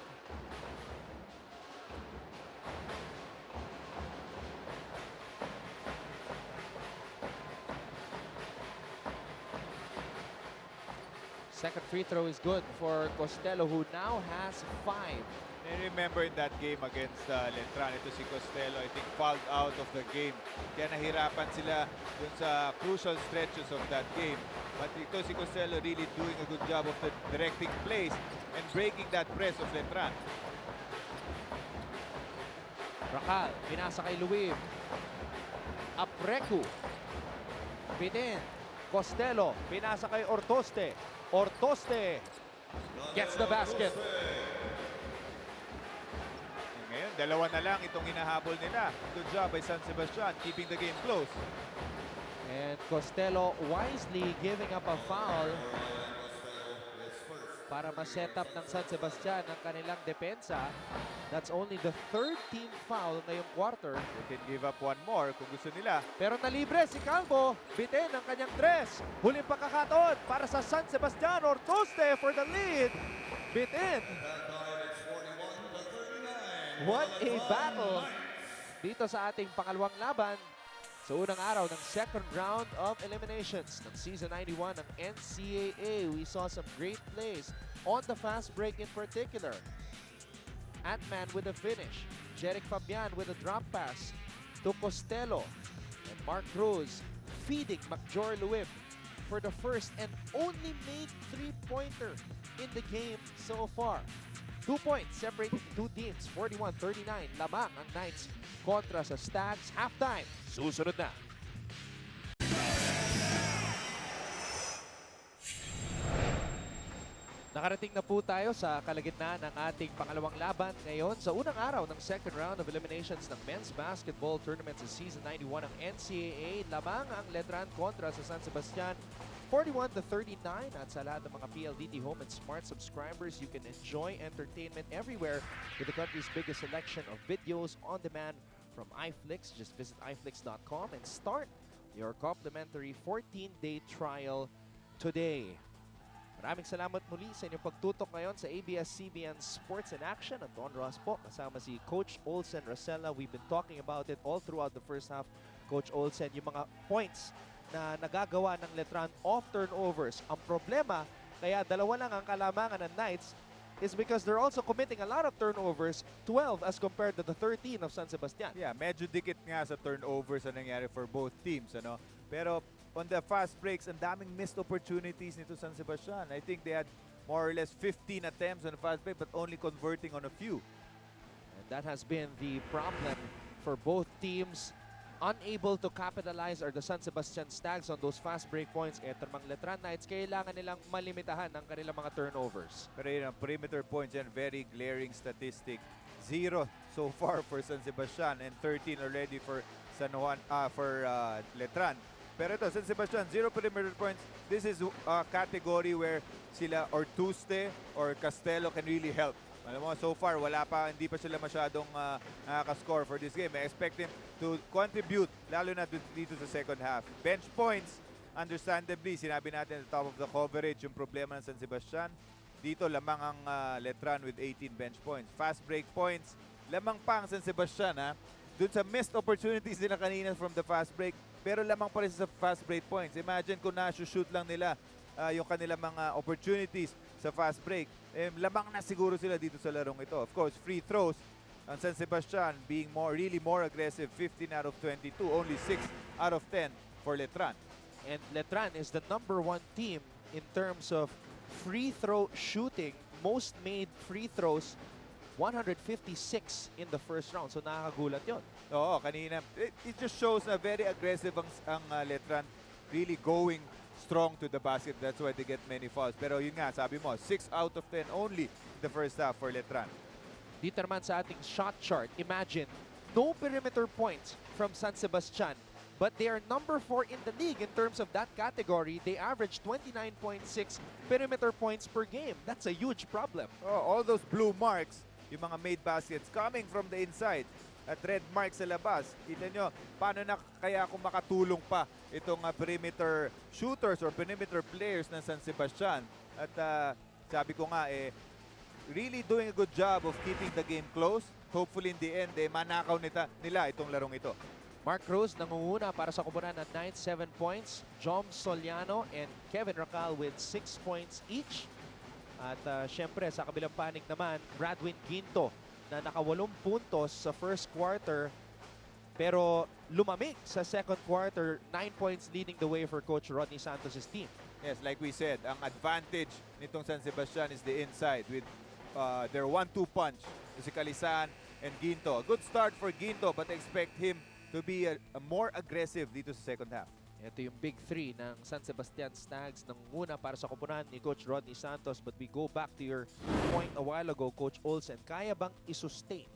Second free throw is good for Costello, who now has 5. I remember in that game against Letran, ito si Costello, I think, fouled out of the game. Kaya nahirapan sila dun sa crucial stretches of that game. But ito si Costello really doing a good job of directing plays and breaking that press of Letran. Rakal, pinasa kay Luib. Apreku. Bitin. Costello, pinasa kay Ortoste. Ortoste gets the basket. Ngayon, dalawa na lang itong hinahabol nila. Good job by San Sebastian, keeping the game close. And Costello wisely giving up a foul para ma-set up ng San Sebastian ang kanilang depensa. That's only the 3rd team foul ngayong quarter. They can give up one more kung gusto nila. Pero nalibre si Calvo. Bitin ang kanyang 3. Huling pagkakataon para sa San Sebastian. Ortoste for the lead. Bitin. What a battle dito sa ating pangalawang laban sa unang araw ng second round of eliminations ng Season 91 ng NCAA. We saw some great plays on the fast break in particular. Ant-Man with a finish. Jeric Fabian with a drop pass to Costello. And Mark Cruz feeding Macjor Luib for the first and only made 3-pointer in the game so far. 2 points separating the two teams. 41-39. Lamang ang Knights kontra sa Stags. Halftime. Susunod na. Nakarating na po tayo sa kalagitnaan ng ating pangalawang laban ngayon sa unang araw ng second round of eliminations ng men's basketball tournament sa Season 91 ng NCAA. Lamang ang Letran kontra sa San Sebastian. 41-39 at sa lahat ng mga PLDT Home and Smart subscribers, you can enjoy entertainment everywhere with the country's biggest selection of videos on demand from iFlix. Just visit iFlix.com and start your complimentary 14-day trial today. Maraming salamat muli sa inyong pagtutok ngayon sa ABS-CBN Sports in Action. Anton Ross po, kasama si Coach Olsen Rosella. We've been talking about it all throughout the first half. Coach Olsen, yung mga points na nagagawa ng Letran off turnovers. Ang problema, kaya dalawa lang ang kalamangan ng Knights is because they're also committing a lot of turnovers, 12 as compared to the 13 of San Sebastian. Yeah, medyo dikit nga sa turnovers na nangyari for both teams, ano. Pero on the fast breaks, ang daming missed opportunities nito San Sebastian. I think they had more or less 15 attempts on the fast break but only converting on a few. And that has been the problem for both teams. Unable to capitalize are the San Sebastian Stags on those fast break points. Eto namang Letran Knights, kailangan nilang malimitahan ang kanilang mga turnovers. Pero yun, ang perimeter points yan, very glaring statistic. 0 so far for San Sebastian and 13 already for Letran. Pero ito, San Sebastian, 0 perimeter points. This is a category where sila or Tuste or Castelo can really help. Alam mo, so far, hindi pa sila masyadong nakaka-score for this game. I expect them to contribute, lalo na dito sa second half. Bench points, understandably, sinabi natin at the top of the coverage, yung problema ng San Sebastian. Dito, lamang ang Letran with 18 bench points. Fast break points, lamang pa ang San Sebastian, ha? Doon sa missed opportunities nila kanina from the fast break, pero lamang pa rin sa fast break points. Imagine kung na-shoot lang nila yung kanilang mga opportunities sa fast break. Lamang na siguro sila dito sa larong ito. Of course, free throws. Ang San Sebastian being really more aggressive, 15 out of 22, only 6 out of 10 for Letran. And Letran is the #1 team in terms of free throw shooting. Most made free throws, 156 in the first round. So nakakagulat yun. Oo, kanina. It just shows na very aggressive ang Letran, really going strong to the basket. That's why they get many fouls. Pero yun nga, sabi mo, 6 out of 10 only in the first half for Letran. Dito naman sa ating shot chart, imagine, no perimeter points from San Sebastian, but they are #4 in the league in terms of that category. They average 29.6 perimeter points per game. That's a huge problem. Oh, all those blue marks, yung mga made baskets coming from the inside at red marks sa labas. Kita nyo, paano na kaya kung makatulong pa itong perimeter shooters or perimeter players ng San Sebastian. At sabi ko nga, really doing a good job of keeping the game close. Hopefully in the end, manakaw nila itong larong ito. Mark Cruz nangunguna para sa kubunan ng 7 points. Jom Soliano and Kevin Racal with 6 points each. At syempre sa kabilang panig naman, Bradwin Quinto na naka-8 puntos sa first quarter pero lumamig sa second quarter, 9 points leading the way for Coach Rodney Santos' team. Yes, like we said, ang advantage nitong San Sebastian is the inside with their 1-2 punch. Si Calisan and Ginto. A good start for Ginto but I expect him to be a more aggressive dito sa second half. Ito yung big three ng San Sebastian Stags ng muna para sa kupunan ni Coach Rodney Santos. But we go back to your point a while ago, Coach Olsen. Kaya bang isustain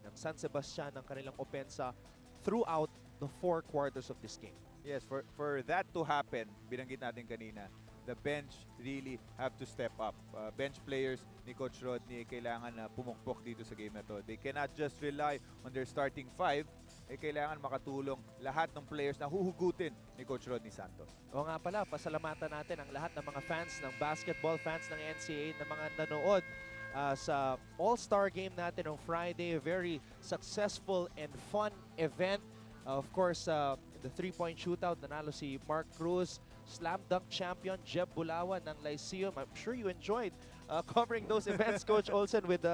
ng San Sebastian ang kanilang opensa throughout the 4 quarters of this game? Yes, for that to happen, binanggit natin kanina, the bench really have to step up. Bench players ni Coach Rodney kailangan na pumukpok dito sa game na to. They cannot just rely on their starting 5. Kailangan makatulong lahat ng players na huhugutin ni Coach Rodney Santos. O nga pala, pasalamatan natin ang lahat ng mga fans ng basketball, fans ng NCAA, na mga nanood sa All-Star game natin on Friday. A very successful and fun event. Of course, the 3-point shootout, nanalo si Mark Cruz. Slam dunk champion Jeb Bulawan ng Lyceum. I'm sure you enjoyed covering those events, Coach Olsen, with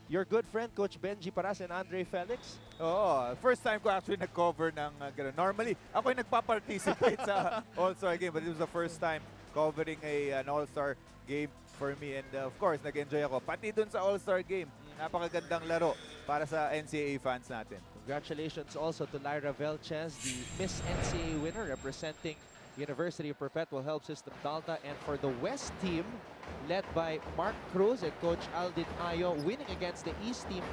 your good friend, Coach Benji Paras and Andre Felix. Oo, first time ko actually nag-cover ng gano'n. Normally, ako yung nagpa-participate sa All-Star game, but it was the first time covering an All-Star game for me. And of course, nag-enjoy ako. Pati dun sa All-Star game, napakagandang laro para sa NCAA fans natin. Congratulations also to Lyra Velchez, the Miss NCAA winner representing University of Perpetual Help System Delta. And for the West team, led by Mark Cruz and Coach Aldin Ayo, winning against the East team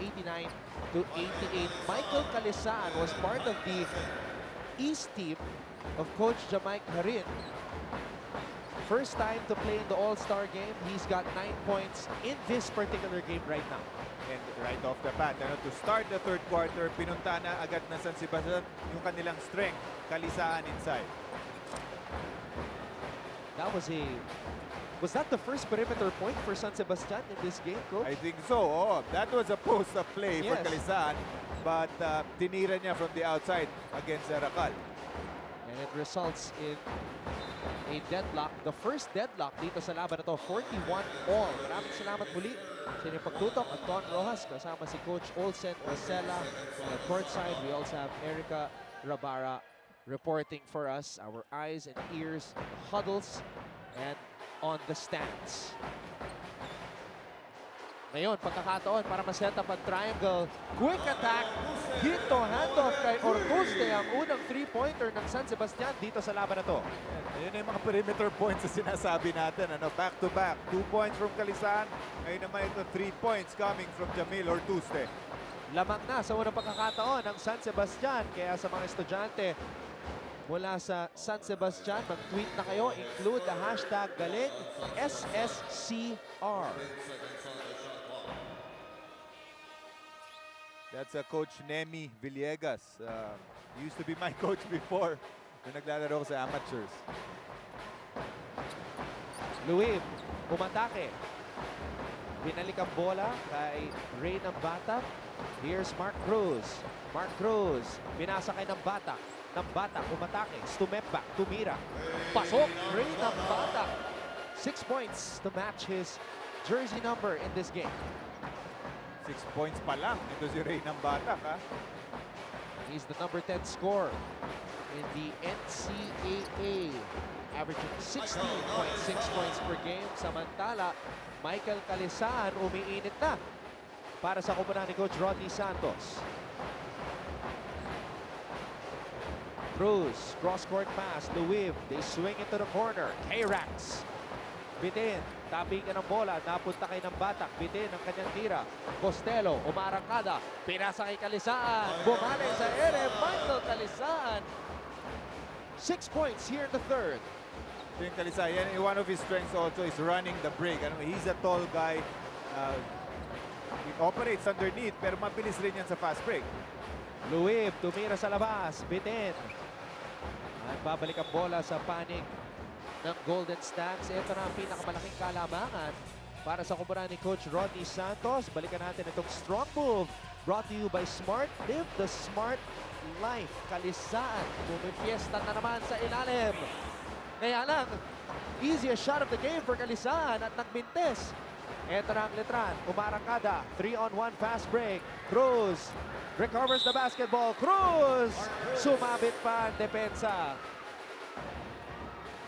89-88. Michael Calisan was part of the East team of Coach Jamaic Harin. First time to play in the All-Star game. He's got 9 points in this particular game right now. And right off the bat, to start the third quarter, pinunta na agad na San Sebastian yung kanilang strength, kalisaan inside. Was that the first perimeter point for San Sebastian in this game, Coach? I think so. Oh, that was a post-up play for Yes. Kalisaan, but tinira niya from the outside against Racal. And it results in a deadlock. The first deadlock dito sa laban na to, 41-all. Maraming salamat muli sa inyong pagtutok. Anton Rojas kasama si Coach Olsen Ocella. On the court side, we also have Erica Rabara reporting for us. Our eyes and ears, huddles, and on the stands. Ngayon, pagkakataon para ma-set up ang triangle. Quick attack. Dito, handoff kay Ortuste, ang unang 3-pointer ng San Sebastian dito sa laban na to. Ayun na yung mga perimeter points na sinasabi natin. Back to back. 2 points from Kalisaan. Ngayon naman ito 3 points coming from Jamil Ortuste. Lamang na sa unang pagkakataon ng San Sebastian. Kaya sa mga estudyante mula sa San Sebastian, mag-tweet na kayo. Include the hashtag galing SSC-R. That's Coach Nemi Villegas. Used to be my coach before nung naglalaro ko sa amateurs. Luib, umatake. Binalik ang bola kay Ray ng Batak. Here's Mark Cruz. Mark Cruz, binasakay ng Batak. Umatake. Stumempak, tumira. Pasok, Ray ng Batak. 6 points to match his jersey number in this game. 6 points pa lang. Ito si Ray ng Batak, ha? He's the number 10 scorer in the NCAA, averaging 16.6 points per game. Samantala, Michael Kalisaan umiinit na para sa koponan ni Coach Rodney Santos. Cruz, cross-court pass, Luib, they swing into the corner. K-Rax, bitin, tabigan ng bola, napunta kay ng Batak, bitin ang kanyang tira. Costello, umarangkada, pinasa kay Kalisaan, bumalik sa ere, Michael Kalisaan. 6 points here in the third. Yung Kalisaan, one of his strengths also is running the break. He's a tall guy. He operates underneath, pero mabilis rin yan sa fast break. Luib, tumira sa labas, bitin. At babalik ang bola sa panig ng Golden Stacks. Ito na ang pinakamalaking kalamangan para sa kumpara ni Coach Rodney Santos. Balikan natin itong strong move brought to you by Smart. Live the smart life. Kalisaan, bumifiesta na naman sa ilalim. Kaya lang, easiest shot of the game for Kalisaan at nagbintes. Ito na ang letran, umarangkada, 3-on-1 fast break. Cruz recovers the basketball. Cruz! Sumabit pa ang depensa.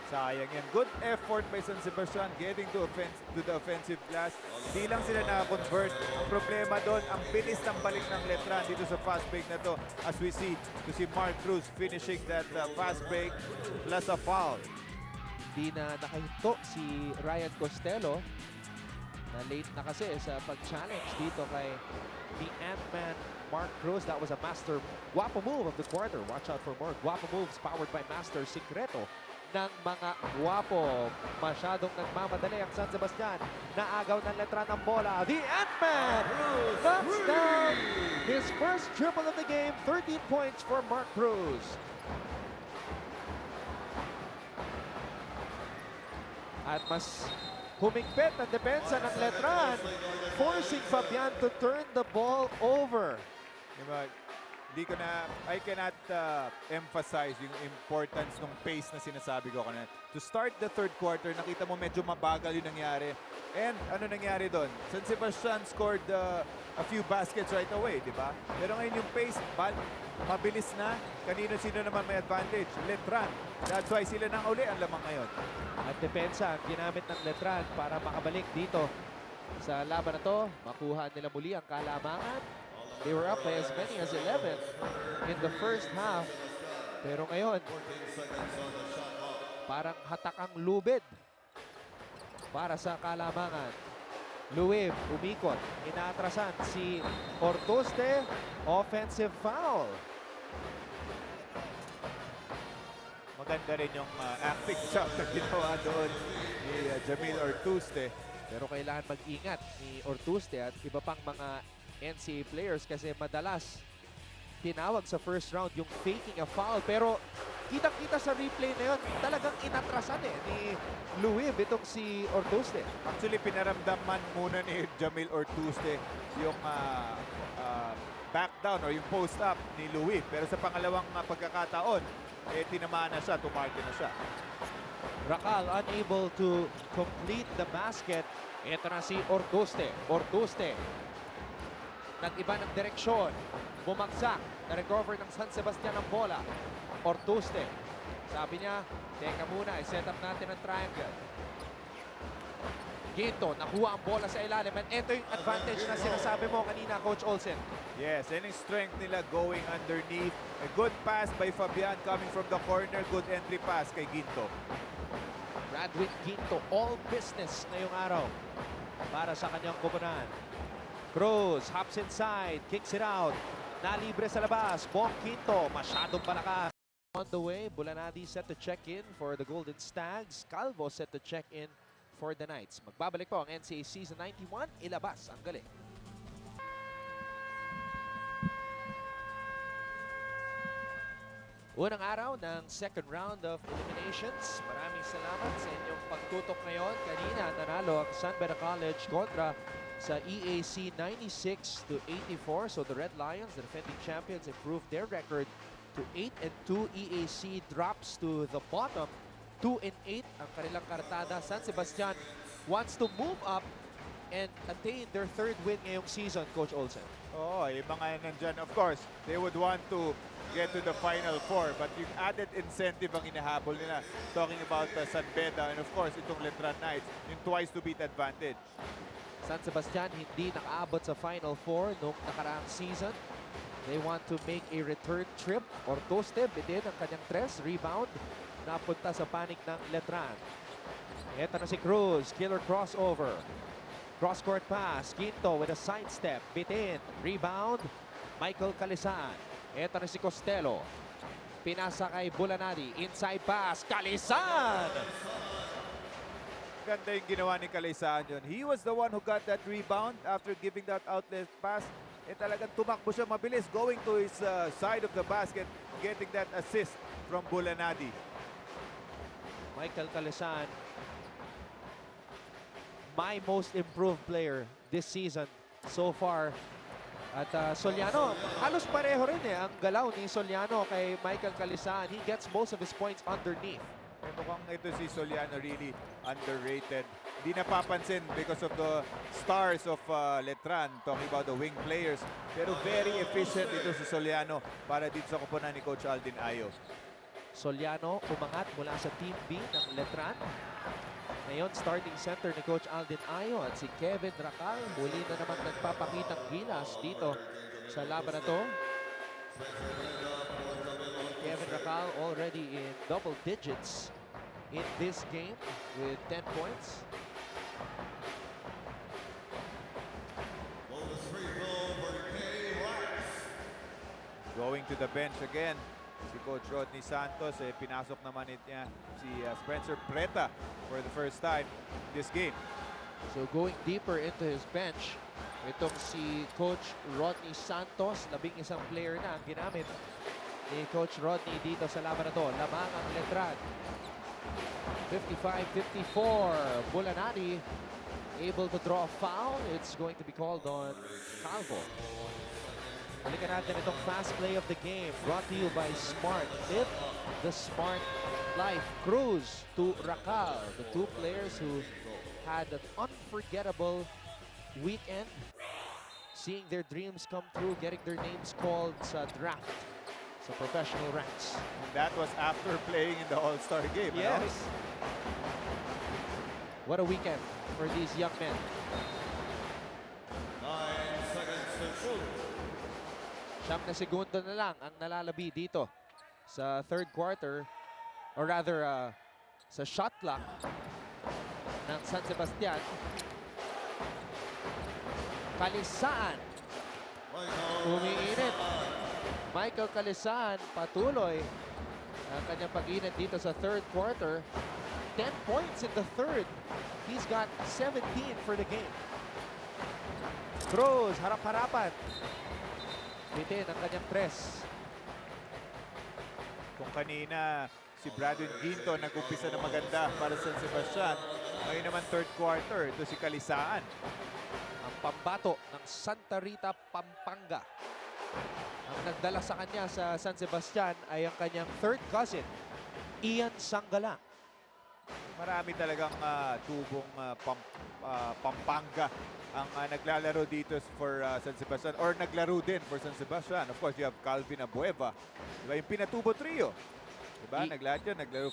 Sayang yan. Good effort by San Sebastian getting to the offensive glass. Hindi lang sila na-convert. Ang problema doon, ang bilis ng balik ng letran dito sa fast break na to. As we see, to see Mark Cruz finishing that fast break plus a foul. Di na nakahinto si Ryan Costello. Na late na kasi sa pag-challenge dito kay the Ant-Man Mark Cruz. That was a master guwapo move of the quarter. Watch out for more guwapo moves powered by Master Secreto ng mga guwapo. Masyadong nagmamadali ang San Sebastian. Naagaw ng letra ng bola. The Ant-Man knocks down his first triple of the game. 13 points for Mark Cruz. At mas humigpit ang depensa ng letran, forcing Fabian to turn the ball over. Diba? I cannot emphasize yung importance ng pace na sinasabi ko kanina. To start the third quarter, nakita mo medyo mabagal yung nangyari. And ano nangyari doon? San Sebastian scored a few baskets right away, di ba? Pero ngayon yung pace, mabilis na. Sino naman may advantage? Letran. That's why sila nang uli ang lamang ngayon. At depensa ang ginamit ng letran para makabalik dito sa laban na to. Makuha nila muli ang kalamangan. They were up by as many as 11 in the first half. Pero ngayon, parang hatakang lubid para sa kalamangan. Luib, umikot, inaatrasan si Ortuste, offensive foul. Maganda rin yung acting shot na ginawa doon ni Jamil Ortuste. Pero kailangan mag-ingat ni Ortuste at iba pang mga NCAA players kasi madalas tinawag sa first round yung faking a foul. Pero kitang-kita sa replay na yun, talagang inatrasan ni Louis itong si Ortuste. Actually, pinaramdaman muna ni Jamil Ortuste yung back down or yung post up ni Louis. Pero sa pangalawang pagkakataon, tinamaan na siya, tumarte na siya. Racal unable to complete the basket. Ito na si Ortuste. Ortuste. Nag-iba ng direksyon. Bumagsak. Na-recover ng San Sebastian ang bola. Ortuste. Sabi niya, teka muna, set up natin ang triangle. Ginto, nakuha ang bola sa ilalim. And ito yung advantage na sinasabi mo kanina, Coach Olsen. Yes, and yung strength nila going underneath. A good pass by Fabian coming from the corner. Good entry pass kay Ginto. Bradwin Ginto, all business ngayong araw para sa kanyang kupunan. Cruz hops inside, kicks it out. Nalibre sa labas. Bong Ginto, masyadong palakas. On the way, Bulanadi set to check in for the Golden Stags. Calvo set to check in for the Knights. Magbabalik po ang NCAA Season 91. Ilabas ang galing. Unang araw ng second round of eliminations. Maraming salamat sa inyong pagtutok ngayon. Kanina nanalo ang San Beda College kontra sa EAC 96-84. So the Red Lions, the defending champions, improved their record to 8-2. EAC drops to the bottom, 2-8 ang kanilang kartada. San Sebastian wants to move up and attain their third win ngayong season, Coach Olsen. Oh, yung mga nandyan, of course, they would want to get to the Final Four. But yung added incentive ang inahabol nila. Talking about San Beda and of course, itong Letran Knights, yung twice to beat advantage. San Sebastian hindi nakaabot sa Final Four noong nakaraang season. They want to make a return trip. Ortuste, bidin ang kanyang tres. Rebound. Napunta sa panig ng Letran. Ito na si Cruz. Killer crossover. Cross-court pass. Ginto with a sidestep. Bitin. Rebound. Michael Calisaan. Ito na si Costello. Pinasa kay Bulanadi. Inside pass. Calisaan! Ganda yung ginawa ni Calisaan yun. He was the one who got that rebound after giving that outlet pass. Talagang tumakbo siya mabilis going to his side of the basket, getting that assist from Bulanadi. Michael Calisaan, my most improved player this season so far. At Soliano, halos pareho rin ang galaw ni Soliano kay Michael Calisaan. He gets most of his points underneath. Mukhang ito si Soliano really underrated. Hindi napapansin because of the stars of Letran, talking about the wing players. Pero very efficient ito si Soliano para dito sa kupunan ni Coach Aldin Ayo. Soliano umangat mula sa Team B ng Letran. Ngayon, starting center ni Coach Aldin Ayo at si Kevin Racal. Muli na naman nagpapakitang gilas dito sa laban na to. Kevin Racal already in double digits in this game with 10 points. Going to the bench again. Si Coach Rodney Santos, pinasok naman niya si Spencer Preta for the first time this game. So going deeper into his bench, itong si Coach Rodney Santos, 11 player na ang ginamit ni Coach Rodney dito sa laban na to. Lamang ang Letran. 55-54. Bulanadi able to draw a foul. It's going to be called on Calvo. Balikan natin itong fast play of the game. Brought to you by Smart. Live the Smart life. Cruz to Racal. The two players who had an unforgettable weekend. Seeing their dreams come true. Getting their names called sa draft. Sa professional ranks. And that was after playing in the All-Star game. Yes. Ano? What a weekend for these young men. 9 seconds to shoot. 9 na segundo na lang ang nalalabi dito sa third quarter, or rather sa shot clock ng San Sebastian. Calisaan umiinit. Michael Calisaan patuloy ang kanyang pag-init dito sa third quarter. 10 points in the third. He's got 17 for the game. Cruz, harap-harapan. Bitin ang kanyang tres. Kung kanina si Bradwin Ginto nag-umpisa na maganda para sa San Sebastian, ngayon naman third quarter, ito si Kalisaan. Ang pambato ng Santa Rita, Pampanga. Ang nagdala sa kanya sa San Sebastian ay ang kanyang third cousin, Ian Sanggalang. Marami talagang tubong Pampanga ang naglalaro dito for San Sebastian or naglaro din for San Sebastian. Of course, you have Calvin Abueva. Diba? Yung Pinatubo Trio. Diba? Naglahat yun. Naglaro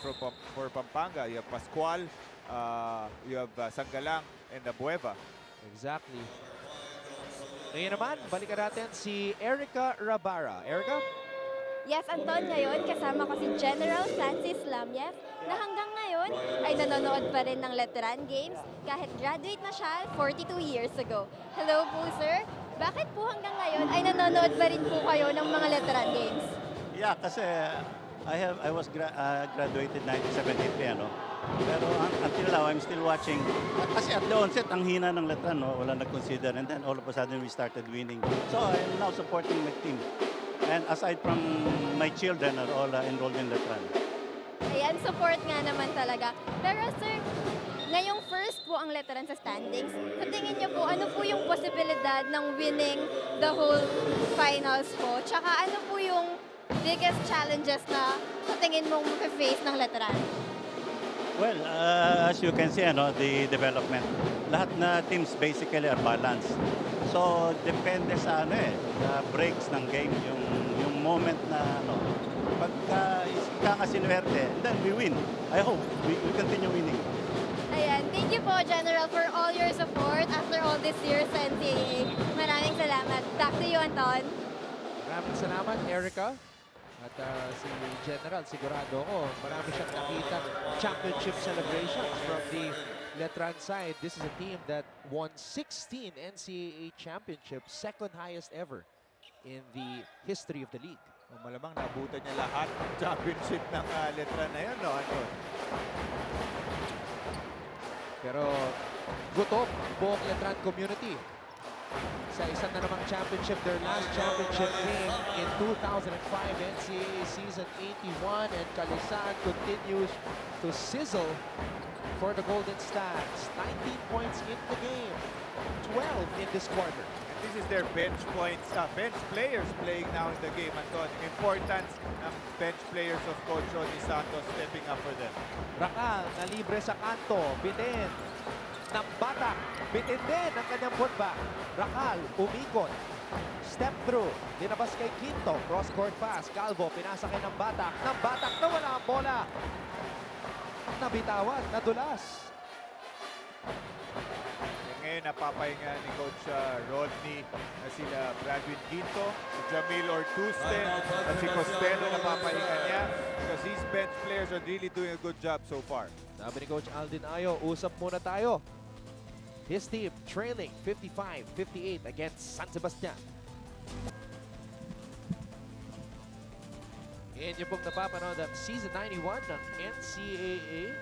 for Pampanga. You have Pascual, you have Sanggalang, and Abueva. Exactly. Ngayon naman, balikan natin si Erica Rabara. Erica? Yes, Anton, ngayon kasama ko si General Francis Lamyes na hanggang ngayon ay nanonood pa rin ng Letran Games kahit graduate na siya 42 years ago. Hello po, sir. Bakit po hanggang ngayon ay nanonood pa rin po kayo ng mga Letran Games? Yeah, kasi I was graduated 1973, ano. Pero until now, I'm still watching. Kasi at the onset, ang hina ng Letran, no? Wala nag-consider. And then all of a sudden, we started winning. So I'm now supporting my team. And aside from my children are all enrolled in Letran. Ayan, support nga naman talaga. Pero sir, ngayong first po ang Letran sa standings. Sa tingin niyo po, ano po yung posibilidad ng winning the whole finals po? Tsaka ano po yung biggest challenges na sa tingin mong face ng Letran? Well, as you can see, ano, the development. Lahat na teams basically are balanced. So, depende sa sa breaks ng game, yung moment na pagka sinwerte, then we win. I hope we continue winning. Ayan, thank you po, General, for all your support after all these years sa NCAA. Maraming salamat. Back to you, Anton. Maraming salamat, Erica. At si General, sigurado ko, marami siyang nakita championship celebrations from the Letran side. This is a team that won 16 NCAA championships, second highest ever in the history of the league. Malamang nabutan niya lahat ng championship ng Letran na yan, no? Pero gutom buong Letran community sa isa na namang championship. Their last championship came in 2005 NCAA season 81, and Kalisaan continues to sizzle for the Golden Stars. 19 points in the game, 12 in this quarter. And this is their bench players playing now in the game, Anton. Importance ng bench players of Coach Ronnie Santos stepping up for them. Rakal na libre sa kanto, bitin ng Batak, bitin din ang kanyang putback. Rakal, umikot, step through, dinabas kay Quinto, cross-court pass, Calvo, pinasa kay ng Batak, nawala ang bola. Nabitawan, nadulas. Ngayon napapahinga ni Coach Rodney na sila Bradwin Ginto, si Jamil Ortuste, at si Costello napapahinga niya because these bench players are really doing a good job so far. Sabi ni Coach Aldin Ayo, usap muna tayo. His team trailing 55-58 against San Sebastian. Yan yung pong napapanood ang Season 91 ng NCAA.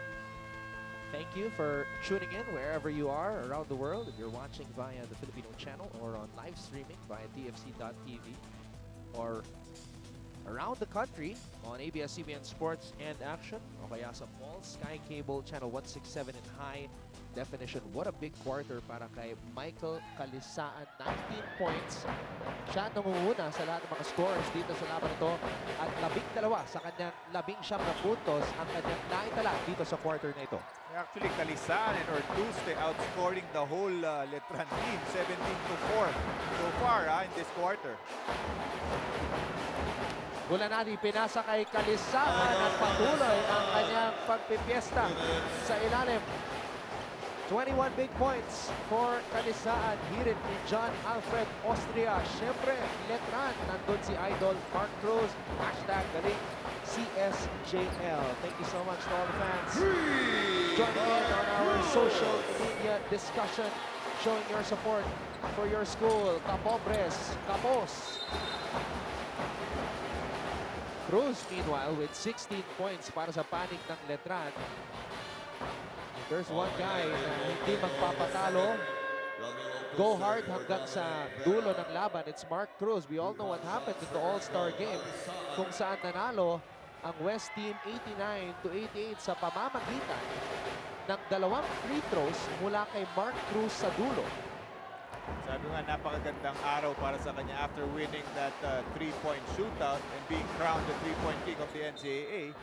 Thank you for tuning in wherever you are around the world. If you're watching via the Filipino channel or on live streaming via TFC.tv or around the country on ABS-CBN Sports and Action o kaya sa Mall Sky Cable Channel 167 in high definition. What a big quarter para kay Michael Kalisaan. 19 points. Siya namumuna sa lahat ng mga scores dito sa laban ito. At 12 sa kanyang 19 na puntos ang kanyang naitala dito sa quarter na ito. Actually, Kalisaan and Ortuste outscoring the whole Letran team, 17-4 so far in this quarter. Gulanadi, pinasa kay Kalisaan at patuloy ang kanyang pagpipiesta sa ilalim. 21 big points for Kalisaan. Hirit ni John Alfred Austria. Siyempre, Letran, nandun si Idol Mark Cruz. Hashtag galing CSJL. Thank you so much to all the fans joining in on our social media discussion, showing your support for your school. Kapobres, Kapos. Cruz, meanwhile, with 16 points para sa panig ng Letran. there's one guy na hindi magpapatalo. Go hard hanggang sa dulo ng laban. It's Mark Cruz. We all know what happened in the All-Star game kung saan nanalo ang West Team 89-88 sa pamamagitan ng dalawang free throws mula kay Mark Cruz sa dulo. Sabi nga, napakagandang araw para sa kanya after winning that three-point shootout and being crowned the three-point king of the NCAA.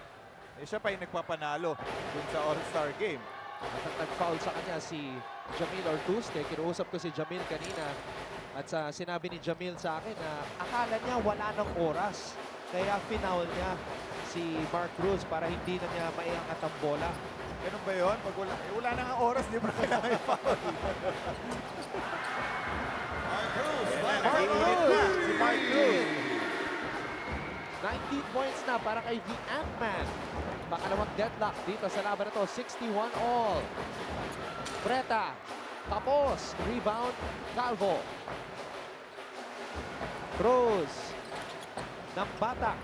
Eh, siya pa yung nagpapanalo dun sa All-Star game. At ang nag-foul sa kanya si Jamil Ortuste. Kinuusap ko si Jamil kanina at sinabi ni Jamil sa akin na akala niya wala ng oras. Kaya foul niya si Mark Cruz para hindi na niya maiangat ang bola. Ganun ba yun? Pag wala na nga oras, di ba kailangan yung foul? Mark Cruz! Si Mark Cruz! 19 points na para kay The Ant-Man. Pakalawang deadlock dito sa laban na to. 61 all. Preta. Tapos. Rebound. Calvo. Cruz. Ng Batak.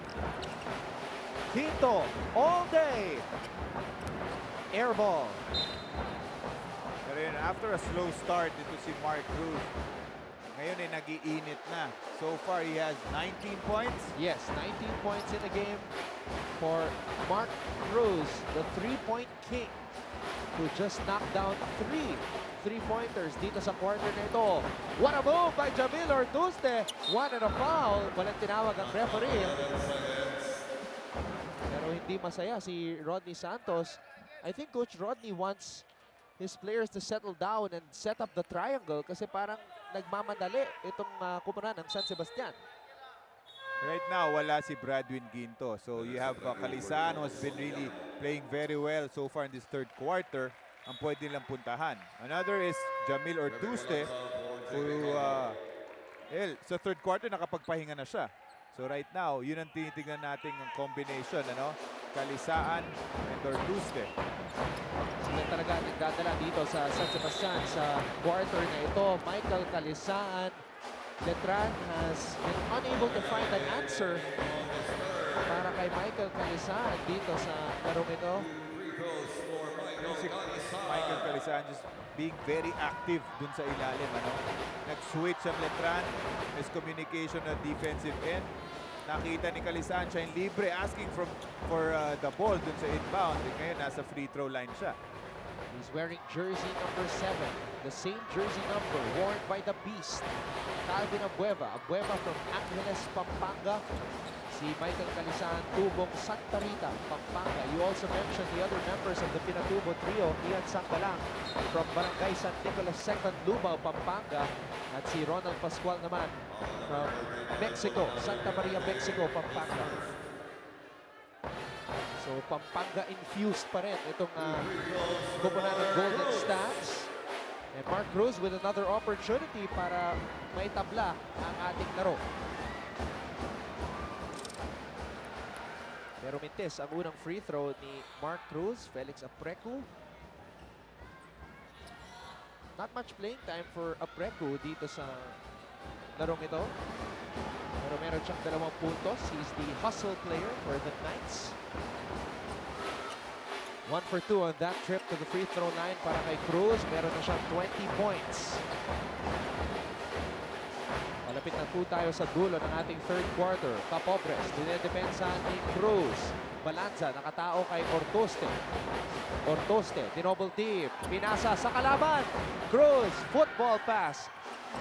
Quinto. All day. Air ball. Pero yun, after a slow start, dito si Mark Cruz. Ngayon ay nag-iinit na. So far, he has 19 points. Yes, 19 points in the game for Mark Cruz, the three-point king, who just knocked down three-pointers dito sa quarter na ito. What a move by Jamil Ortuste. One and a foul. Walang tinawag ang referee. Pero hindi masaya si Rodney Santos. I think Coach Rodney wants his players to settle down and set up the triangle kasi parang nagmamadali itong kupunan ng San Sebastian. Right now, wala si Bradwin Ginto. So you have Calisan, who has been really playing very well so far in this third quarter. Ang pwede nilang puntahan. Another is Jamil Ortuste, who sa third quarter nakapagpahinga na siya. So right now, yun ang tinitingnan natin ang combination, ano? Calisaan and Ortuste. Sila talaga nagdadala dito sa San Sebastian sa quarter na ito. Michael Calisaan. Letran has been unable to find an answer para kay Michael Calisaan dito sa larong ito. Si Michael Calisaan just being very active dun sa ilalim, ano? Nag-switch ang Letran. Miscommunication na defensive end. Nakita ni Calisaan siya yung libre, asking for the ball dun sa inbound. Ngayon, nasa free throw line siya. He's wearing jersey number 7, the same jersey number worn by the Beast, Calvin Abueva. Abueva from Angeles, Pampanga. Si Michael Calisaan, Tubong, Santa Rita, Pampanga. You also mentioned the other members of the Pinatubo trio, Ian Sanggalang from Barangay San Nicolas II, Lubao, Pampanga. At si Ronald Pascual naman from Mexico, Santa Maria, Mexico, Pampanga. So Pampanga infused pa rin itong kupunan ng Golden Stats. And Mark Cruz with another opportunity para maitabla ang ating laro. Pero mintis ang unang free throw ni Mark Cruz. Felix Aprecu. Not much playing time for Aprecu dito sa larong ito. Pero meron siyang 2 puntos. He's the hustle player for the Knights. 1 for 2 on that trip to the free throw line para kay Cruz. Meron na siyang 20 points. Malapit na po tayo sa dulo ng ating third quarter. Capobres, dinedepensa ni Cruz. Balanza, nakatao kay Ortuste. Ortuste, dinouble team. Pinasa sa kalaban. Cruz, football pass.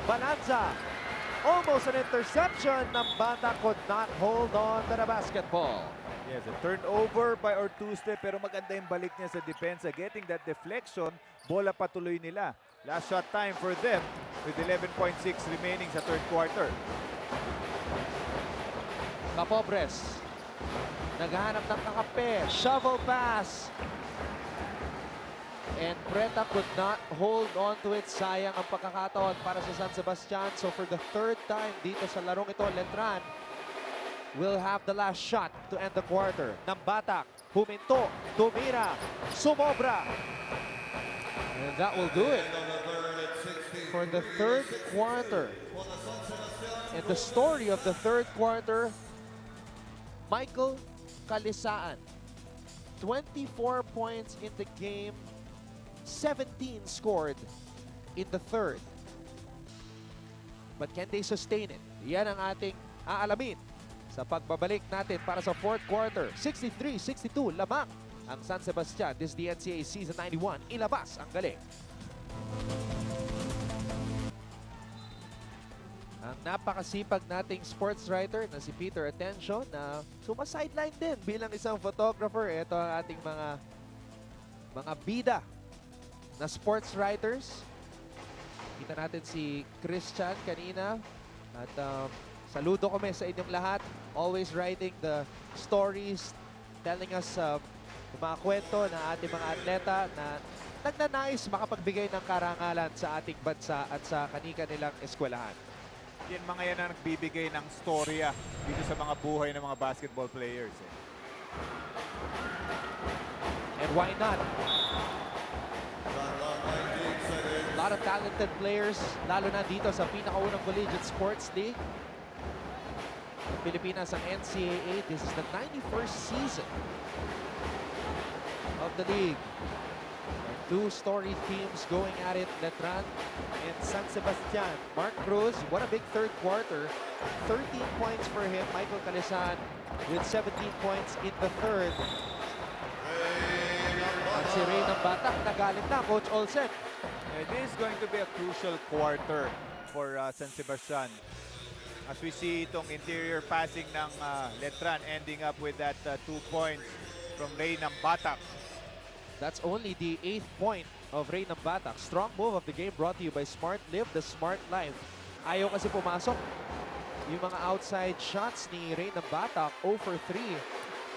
Balanza, almost an interception. Nambata could not hold on to the basketball. Yes, a turnover by Ortuste, pero maganda yung balik niya sa depensa. Getting that deflection, bola patuloy nila. Last shot time for them with 11.6 remaining sa third quarter. Capobres, naghahanap ng kakampi. Shovel pass. And Preta could not hold on to it. Sayang ang pagkakataon para sa San Sebastian. So for the third time dito sa larong ito, Letran will have the last shot to end the quarter. Nambatak, huminto, tumira, sumobra. And that will do it for the third quarter. And the story of the third quarter, Michael Calisaan, 24 points in the game, 17 scored in the third. But can they sustain it? Yan ang ating aalamin sa pagbabalik natin para sa fourth quarter. 63-62, lamang ang San Sebastian. This is the NCAA Season 91. Ilabas ang galing. Ang napakasipag nating sports writer na si Peter Atencio na sumasideline din bilang isang photographer. Ito ang ating mga bida na sports writers. Kita natin si Christian kanina. At saludo kami sa inyong lahat. Always writing the stories, telling us mga kwento na ating mga atleta na nagnanais makapagbigay ng karangalan sa ating bansa at sa kani-kanilang eskwelahan. Yan mga yan ang nagbibigay ng storya dito sa mga buhay ng mga basketball players. And why not? A lot of talented players, lalo na dito sa pinakaunang collegiate sports league. Sa Pilipinas, ang NCAA, this is the 91st season of the league. Two storied teams going at it, Letran and San Sebastian. Mark Cruz, what a big third quarter. 13 points for him. Michael Calisan with 17 points in the third. At si Ray ng Batak, nagalit na, Coach Olsen. This is going to be a crucial quarter for San Sebastian. As we see itong interior passing ng Letran ending up with that 2 points from Ray ng Batak. That's only the 8th point of Ray ng Batak. Strong move of the game brought to you by Smart Live, the Smart Life. Ayaw kasi pumasok yung mga outside shots ni Ray ng Batak. 0 for 3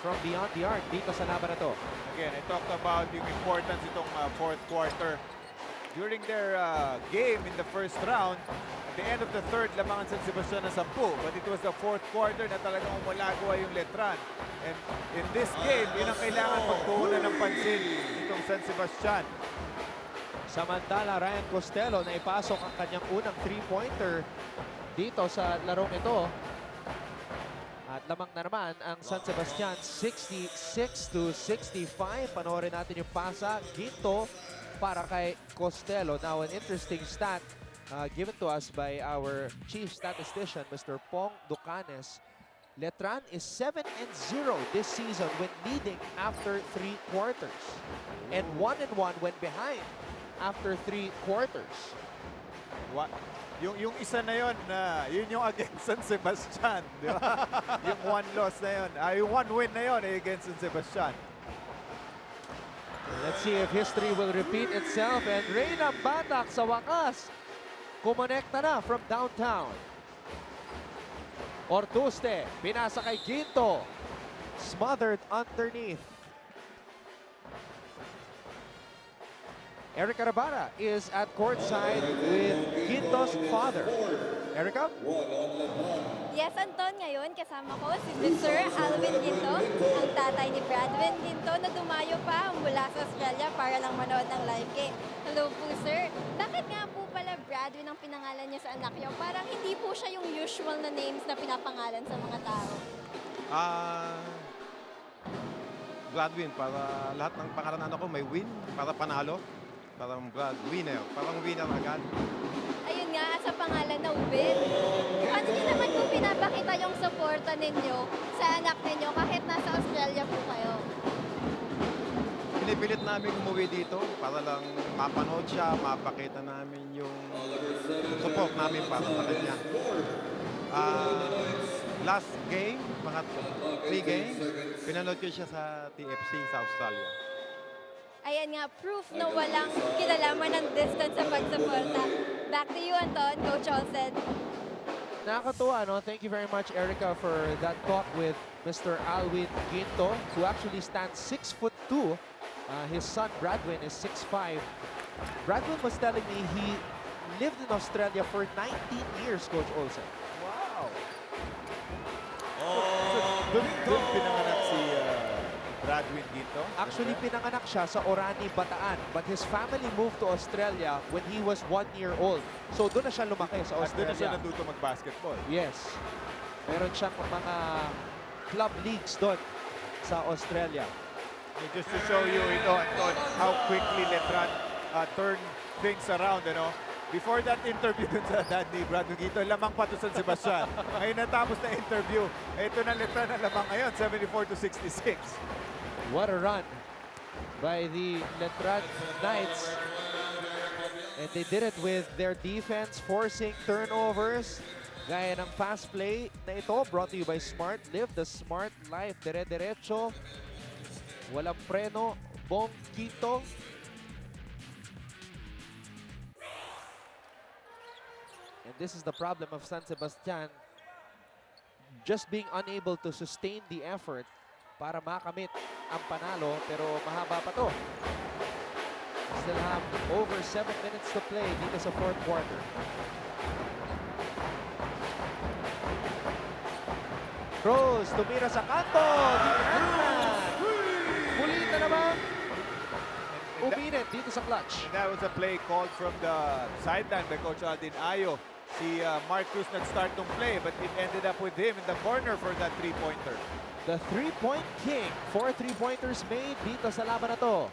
from beyond the arc dito sa laban na to. Again, I talked about yung importance itong fourth quarter. During their game in the first round, at the end of the third, lamang ang San Sebastian na 10. But it was the fourth quarter na talagang umulagawa yung Letran. And in this game, yun ang kailangan pagtuunan ng pansin itong San Sebastian. Samantala, Ryan Costello na ipasok ang kanyang unang 3-pointer dito sa larong ito. At lamang na naman ang San Sebastian 66-65. Panoorin natin yung pasa. Ginto para kay Costello. Now, an interesting stat given to us by our chief statistician, Mr. Pong Ducanes. Letran is 7-0 this season when leading after 3 quarters. And 1-1 when behind after 3 quarters. Yung isa na yun, yun yung against San Sebastian. Di ba? Yung one loss na yun. Yung one win na yun against San Sebastian. Let's see if history will repeat itself. And Ray ng Batak sa wakas, kumonekta na from downtown. Ortuste, pinasa kay Ginto. Smothered underneath. Erica Rabara is at courtside with Ginto's father. Erica? Yes, Anton, ngayon kasama ko si Mr. Alvin Ginto, ang tatay ni Bradwin Ginto na dumayo pa mula sa Australia para lang manood ng live game. Hello po, sir. Bakit nga po pala Bradwin ang pinangalan niya sa anak niyo? Parang hindi po siya yung usual na names na pinapangalan sa mga tao. Gladwin, para lahat ng pangalan ng anak ko may win, para panalo. Parang winner, parang winner agad. Ayun nga, sa pangalan na win. Paano niyo naman po pinapakita yung suporta ninyo sa anak ninyo kahit nasa Australia po kayo? Pinipilit namin umuwi dito para lang mapanood siya, mapakita namin yung support namin para sa kanya. Last game, mga 3 games, pinanood ko siya sa TFC sa Australia. Ayan nga, proof na walang kinalaman ng distance sa pagsuporta. Back to you, Anton. Coach Olsen. Nakakatuwa, no? Thank you very much, Erica, for that talk with Mr. Alvin Ginto, who actually stands 6'2". His son, Bradwin, is 6'5". Bradwin was telling me he lived in Australia for 19 years, Coach Olsen. Wow! Doon pinanganak si Bradwin Ginto? Actually, pinanganak siya sa Orani, Bataan. But his family moved to Australia when he was 1 year old. So doon na siya lumaki sa At doon Australia. na siya natuto mag-basketball. Yes. Meron siyang mga club leagues doon sa Australia. Just to show you ito, Anton, how quickly Letran turn things around, ano. Before that interview dun sa dad ni Brad Nugito, lamang pa to San Sebastian. Ngayon natapos na interview. Ito na Letran na lamang ngayon, 74-66. What a run by the Letran Knights. And they did it with their defense, forcing turnovers. Gaya ng fast play na ito, brought to you by Smart. Live the smart life. Dire-diretso. Walang preno. Bong Quito. And this is the problem of San Sebastian. Just being unable to sustain the effort para makamit ang panalo, pero mahaba pa to. Still have over 7 minutes to play dito sa fourth quarter. Cruz, tumira sa kanto. Muli na naman. Uminit dito sa clutch. And that was a play called from the sideline by Coach Aldin Ayo. Si Mark Cruz nag-start ng play, but it ended up with him in the corner for that three-pointer. The three-point king. 4 three-pointers made dito sa laban na to.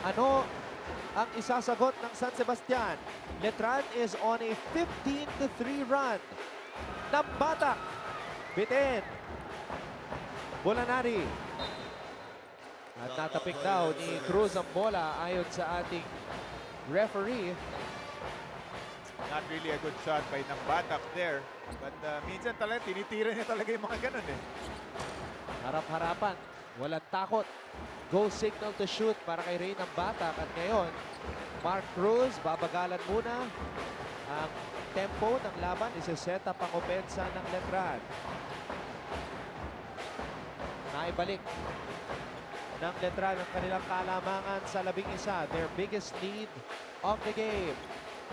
Ano ang isasagot ng San Sebastian? Letran is on a 15-3 run. Nambatak. Bitin. Bolanari. At natapik daw ni Cruz ang bola ayon sa ating referee. Not really a good shot by Nambatak there. But minsan talaga, tinitira niya talaga yung mga ganun eh. Harap-harapan. Walang takot. Go signal to shoot para kay Ray Nambatak. At ngayon, Mark Cruz, babagalan muna ang tempo ng laban. Isa-set up ang opensa ng Letran. Naibalik ng Letran ang kanilang kalamangan sa 11. Their biggest lead of the game.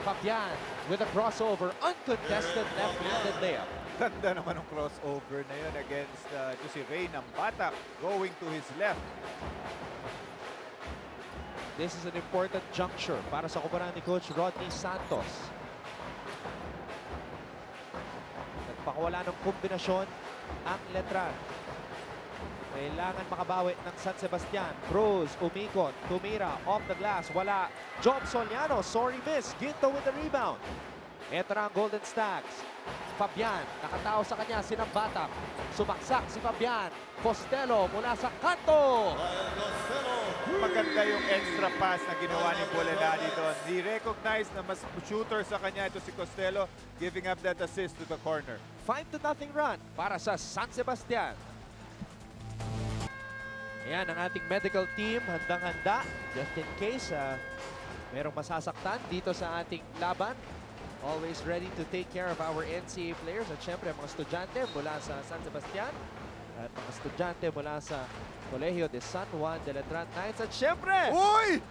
Fabian with a crossover, uncontested left-handed layup. Ganda naman ng crossover na yun against ito si Ray Nambatak going to his left. This is an important juncture para sa kumparan ni Coach Rodney Santos. Nagpakawala ng kombinasyon ang Letran. Kailangan makabawi ng San Sebastian. Cruz, umikot, tumira, off the glass, wala. Job Soliano, sorry miss. Ginto with the rebound. Ito na ang Golden Stacks. Fabian, nakatao sa kanya, sinambatak. Sumaksak si Fabian. Costello mula sa kanto. Maganda yung extra pass na ginawa ni Bolanari doon. Di-recognize na mas shooter sa kanya ito si Costello, giving up that assist to the corner. 5-0 run para sa San Sebastian. Ayan ang ating medical team, handang-handa just in case merong masasaktan dito sa ating laban. Always ready to take care of our NCAA players at syempre mga estudyante mula sa San Sebastian at mga estudyante mula sa Colegio de San Juan de Letran Knights at syempre Uy!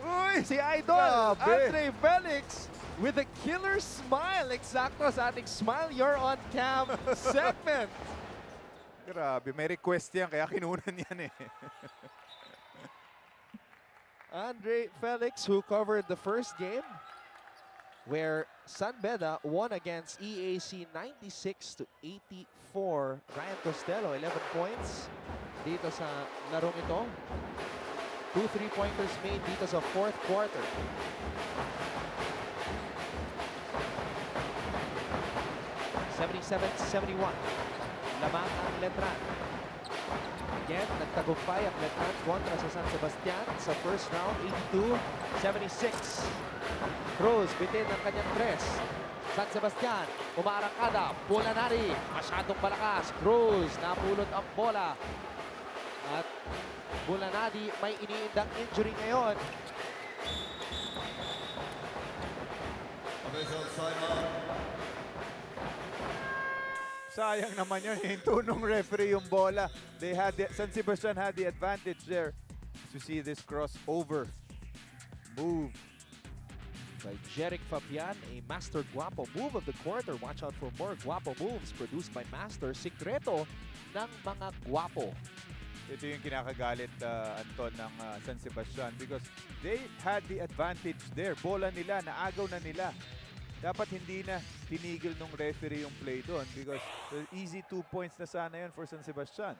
Uy! si Idol Grabe! Andre Felix with a killer smile. Eksakto sa ating Smile You're on Cam segment. Grabe, may request yan kaya kinunan yan eh. Andre Felix, who covered the first game where San Beda won against EAC 96-84. Ryan Costello, 11 points dito sa larong ito. 2 3-pointers made dito sa fourth quarter. (77-71). Lamang ang Letran. Again, nagtagumpay ang Letran kontra sa San Sebastian sa first round, 82-76. Cruz, bitin ang kanyang press. San Sebastian, umaarangkada. Bolanari, masyadong malakas. Cruz, napulot ang bola. At Bolanari may iniindang injury ngayon. Sayang naman yun, hinto nung referee yung bola. San Sebastian had the advantage there. To see this crossover move By Jeric Fabian, a Master Guapo move of the quarter. Watch out for more Guapo moves produced by Master. Sikreto ng mga Guapo. Ito yung kinakagalit, Anton, ng San Sebastian because they had the advantage there. Bola nila, naagaw na nila. Dapat hindi na tinigil nung referee yung play doon because easy 2 points na sana yun for San Sebastian.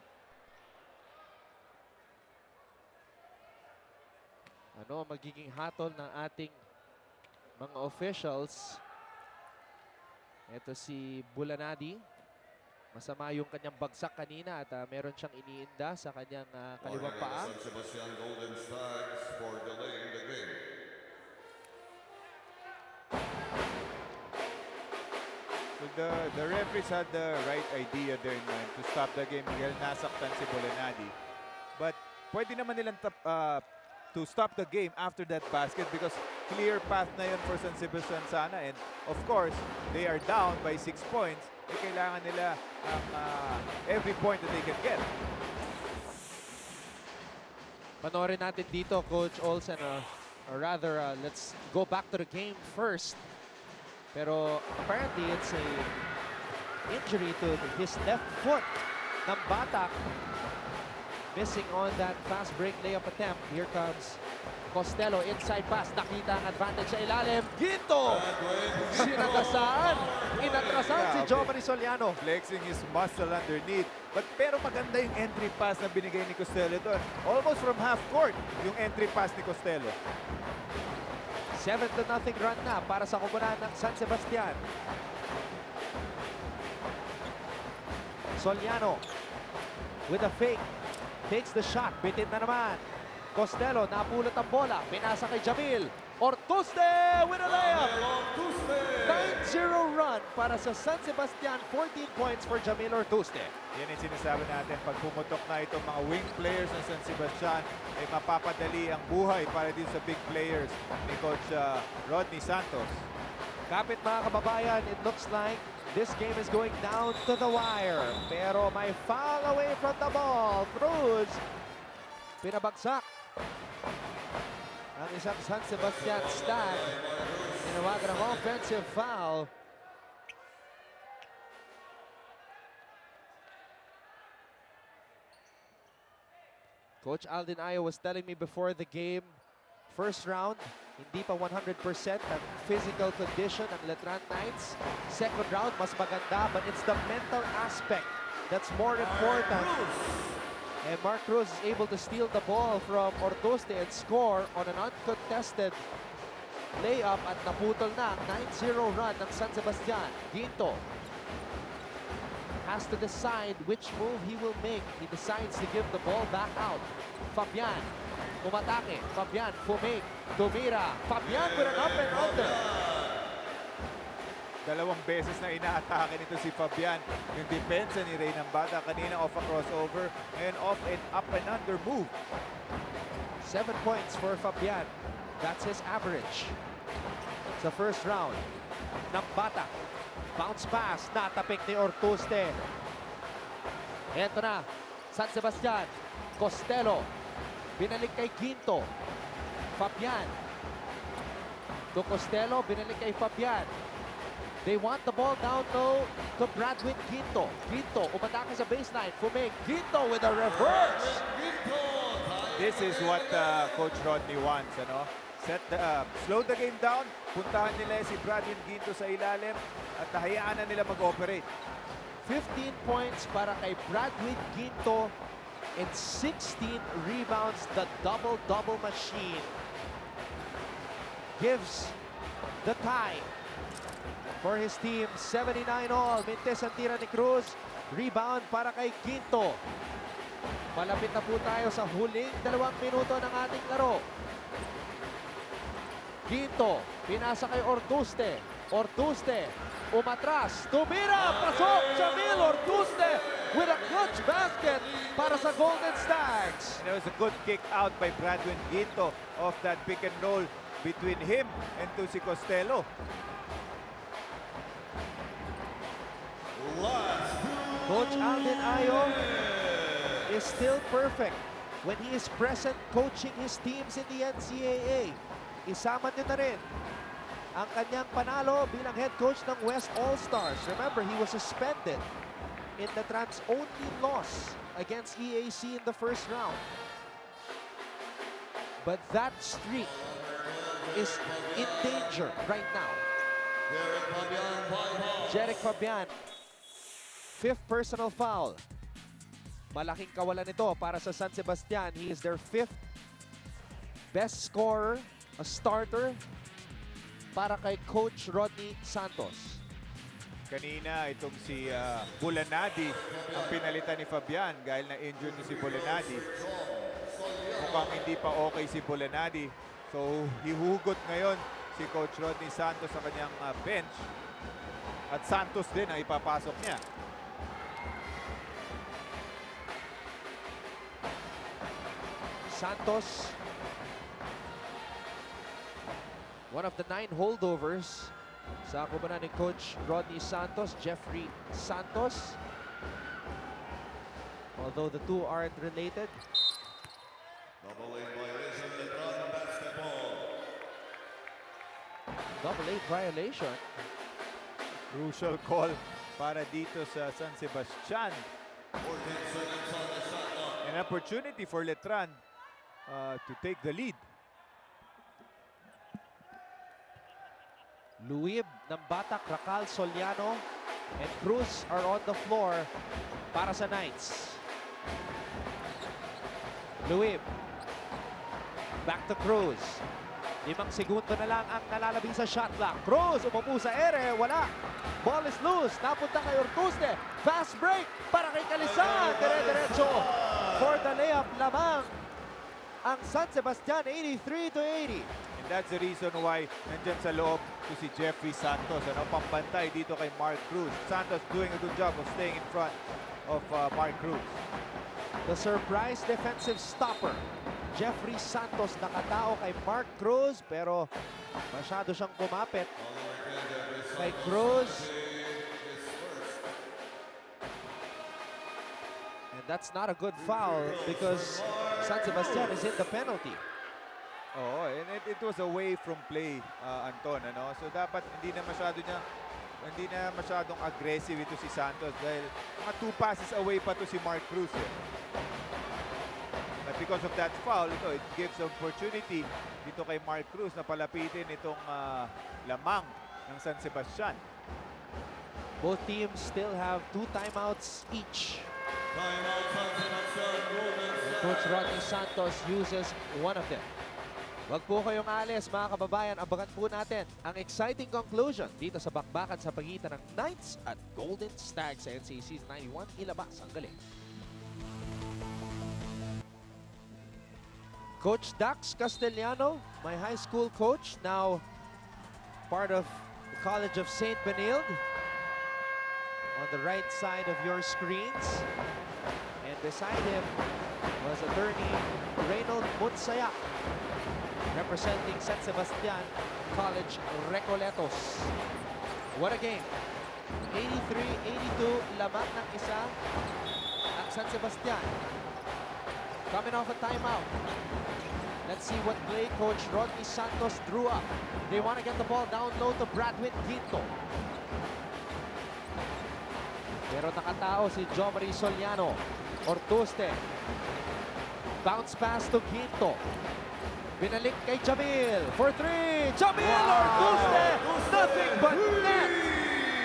Ano magiging hatol ng ating mga officials? Ito si Bulanadi. Masama yung kanyang bagsak kanina at meron siyang iniinda sa kanyang kaliwang paa. San Sebastian Golden Stags for delaying the game. So the referees had the right idea there man, to stop the game dahil nasaktan si Bolanadi. But pwede naman nilang to stop the game after that basket because clear path na yun for San Sebastian sana. And of course, they are down by 6 points. Eh, kailangan nila every point that they can get. Panoorin natin dito, Coach Olsen, or rather, let's go back to the game first. Pero apparently, it's a injury to his left foot ng Batak. Missing on that fast break layup attempt. Here comes Costello, inside pass. Nakita ang advantage sa ilalim. Ginto! Sinagasaan. Inatrasan si Jomari Soliano. Flexing his muscle underneath. Pero maganda yung entry pass na binigay ni Costello doon. Almost from half court yung entry pass ni Costello. 7-0 run na para sa komunidad ng San Sebastian. Soliano with a fake. Takes the shot. Bitin na naman. Costello, napulot ang bola. Pinasa kay Jamil. Ortuste with a layup. 9-0 run para sa San Sebastian. 14 points for Jamil Ortuste. Yan ang sinasabi natin. Pag pumutok na itong mga wing players ng San Sebastian, ay mapapadali ang buhay para din sa big players ni Coach Rodney Santos. Kapit mga kababayan, it looks like this game is going down to the wire. Pero may foul away from the ball. Cruz, pinabagsak. Ang isang San Sebastian stag. Tinawagan ng offensive foul. Coach Alden Ayo was telling me before the game, first round, hindi pa 100% ang physical condition ng Letran Knights. Second round, mas maganda, but it's the mental aspect that's more important. And Mark Cruz is able to steal the ball from Ortuste and score on an uncontested layup at naputol na ang 9-0 run ng San Sebastian. Ginto has to decide which move he will make. He decides to give the ball back out. Fabian, umatake. Fabian, fumake. Tumira. Fabian with an up and under. Dalawang beses na inaatake nito si Fabian. Yung depensa ni Ray Nambata kanina off a crossover and off an up and under move. 7 points for Fabian. That's his average. Sa first round, Nambata. Bounce pass, natapik ni Ortuste. Ito na, San Sebastian. Costello. Binalik kay Ginto. Fabian. To Costello, binalik kay Fabian. They want the ball down low to Bradwin Ginto. Ginto, umatake sa baseline. Fumig. Ginto with a reverse. This is what Coach Rodney wants, ano? Slow the game down, puntahan nila si Bradwin Ginto sa ilalim at hayaan na nila mag-operate. 15 points para kay Bradwin Ginto and 16 rebounds. The double-double machine gives the tie for his team. 79 all. Mintes ang tira ni Cruz. Rebound para kay Ginto. Malapit na po tayo sa huling 2 minuto ng ating laro. Ginto, pinasa kay Ortuste. Ortuste, umatras. Tumira, pasok. Jamil Ortuste with a clutch basket para sa Golden Stags. And it was a good kick out by Bradwin Ginto of that pick and roll between him and si Costello. Coach Alden Ayo is still perfect when he is present coaching his teams in the NCAA. Isama niyo na rin ang kanyang panalo bilang head coach ng West All-Stars. Remember, he was suspended in the Trans only loss against EAC in the first round. But that streak is in danger right now. Jeric Fabian, 5th personal foul. Malaking kawalan ito para sa San Sebastian. He is their 5th best scorer, a starter, para kay Coach Rodney Santos. Kanina, itong si Bulanadi ang pinalitan ni Fabian dahil na-injured si Bulanadi. Mukhang hindi pa okay si Bulanadi. So, hihugot ngayon si Coach Rodney Santos sa kanyang bench. At Santos din ang ipapasok niya. Santos, one of the 9 holdovers sa kubanan ni Coach Rodney Santos, Jeffrey Santos. Although the two aren't related. Double 8 violation. Crucial call para dito sa San Sebastian. An opportunity for Letran to take the lead. Luib ng Batak, Racal, Soliano, and Cruz are on the floor para sa Knights. Luib. Back to Cruz. 5 segundo na lang ang nalalabi sa shot clock. Cruz, umupo sa ere, wala. Ball is loose, napunta kay Ortuste. Fast break para kay Calisan. Dire-diretso for the layup lamang ang San Sebastian, 83-80. And that's the reason why nandyan sa loob to si Jeffrey Santos. Pampantay dito kay Mark Cruz. Santos doing a good job of staying in front of Mark Cruz. The surprise defensive stopper. Jeffrey Santos nakatao kay Mark Cruz pero masyado siyang kumapit kay Cruz. And that's not a good foul because San Sebastian is in the penalty. Oh, and it was away from play, Anton. So dapat hindi na masyadong aggressive ito si Santos dahil mga 2 passes away pa to si Mark Cruz. But because of that foul, it gives opportunity dito kay Mark Cruz na palapitin itong lamang ng San Sebastian. Both teams still have 2 timeouts each. Coach Rodney Santos uses one of them. Wag po kayong alis, mga kababayan. Abangan po natin ang exciting conclusion dito sa bakbakan sa pagitan ng Knights at Golden Stags sa NCAA Season 91. Ilabas ang galing. Coach Dax Castellano, my high school coach, now part of the College of St. Benilde. On the right side of your screens. And beside him was attorney Reynold Mutsayak, representing San Sebastian College Recoletos. What a game. 83-82, lamang ng isa ang San Sebastian. Coming off a timeout. Let's see what play Coach Rodney Santos drew up. They want to get the ball down low to Bradwin Quinto. Pero nakatao si Jomari Soliano. Ortuste. Bounce pass to Quinto. Binalik kay Jamil for 3. Jamil Ortuste! Nothing but net!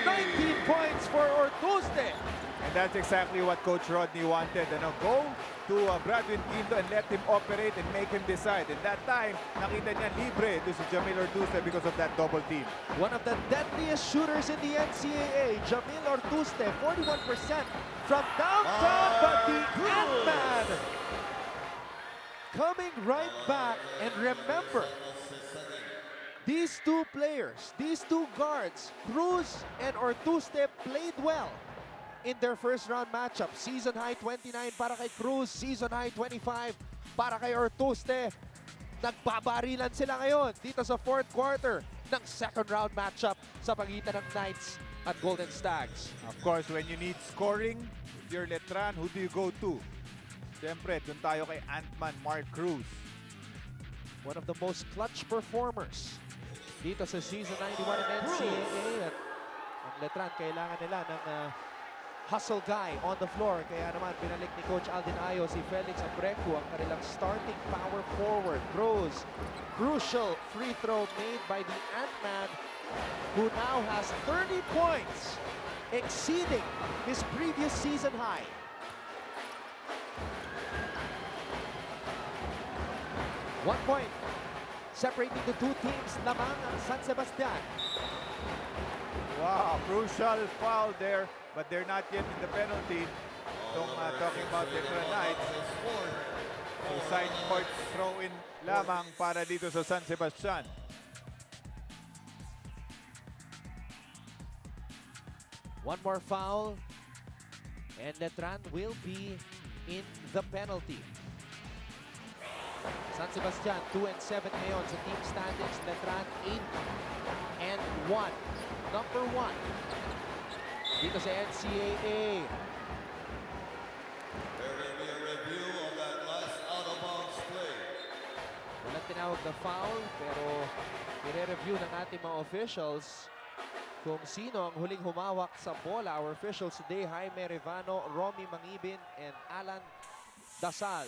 19 points for Ortuste. And that's exactly what Coach Rodney wanted. Go to Bradwin Quinto and let him operate and make him decide. And that time, nakita niya libre to si Jamil Ortuste because of that double team. One of the deadliest shooters in the NCAA, Jamil Ortuste, 41% from downtown, but the Ant-Man coming right back. And remember, these 2 players, these 2 guards, Cruz and Ortuste, played well in their first round matchup. Season high 29 para kay Cruz, season high 25 para kay Ortuste. Nagbabarilan sila ngayon dito sa 4th quarter ng second round matchup sa pagitan ng Knights at Golden Stags. Of course, when you need scoring, if you're Letran, who do you go to? Siyempre, dun tayo kay Ant-Man Mark Cruz. One of the most clutch performers dito sa season 91 ng NCAA. At ang Letran, kailangan nila ng hustle guy on the floor. Kaya naman binalik ni Coach Aldin Ayo si Felix Abrecu, ang kanilang starting power forward. Cruz, crucial free throw made by the Ant-Man, who now has 30 points, exceeding his previous season high. One point Separating the two teams, lamang ang San Sebastian. Wow, crucial foul there, but they're not yet in the penalty. Talking about the Knights. So side court throw-in lamang para dito sa San Sebastian. One more foul, and Letran will be in the penalty. San Sebastian 2-7 ngayon sa team standings. Letran 8-1. Number 1 dito sa NCAA. There will be a review of that last out-of-bounds play. Walang tinawag na foul, pero i-review ng ating mga officials kung sino ang huling humawak sa bola. Our officials today, Jaime Revano, Romy Mangibin, and Alan Dasal.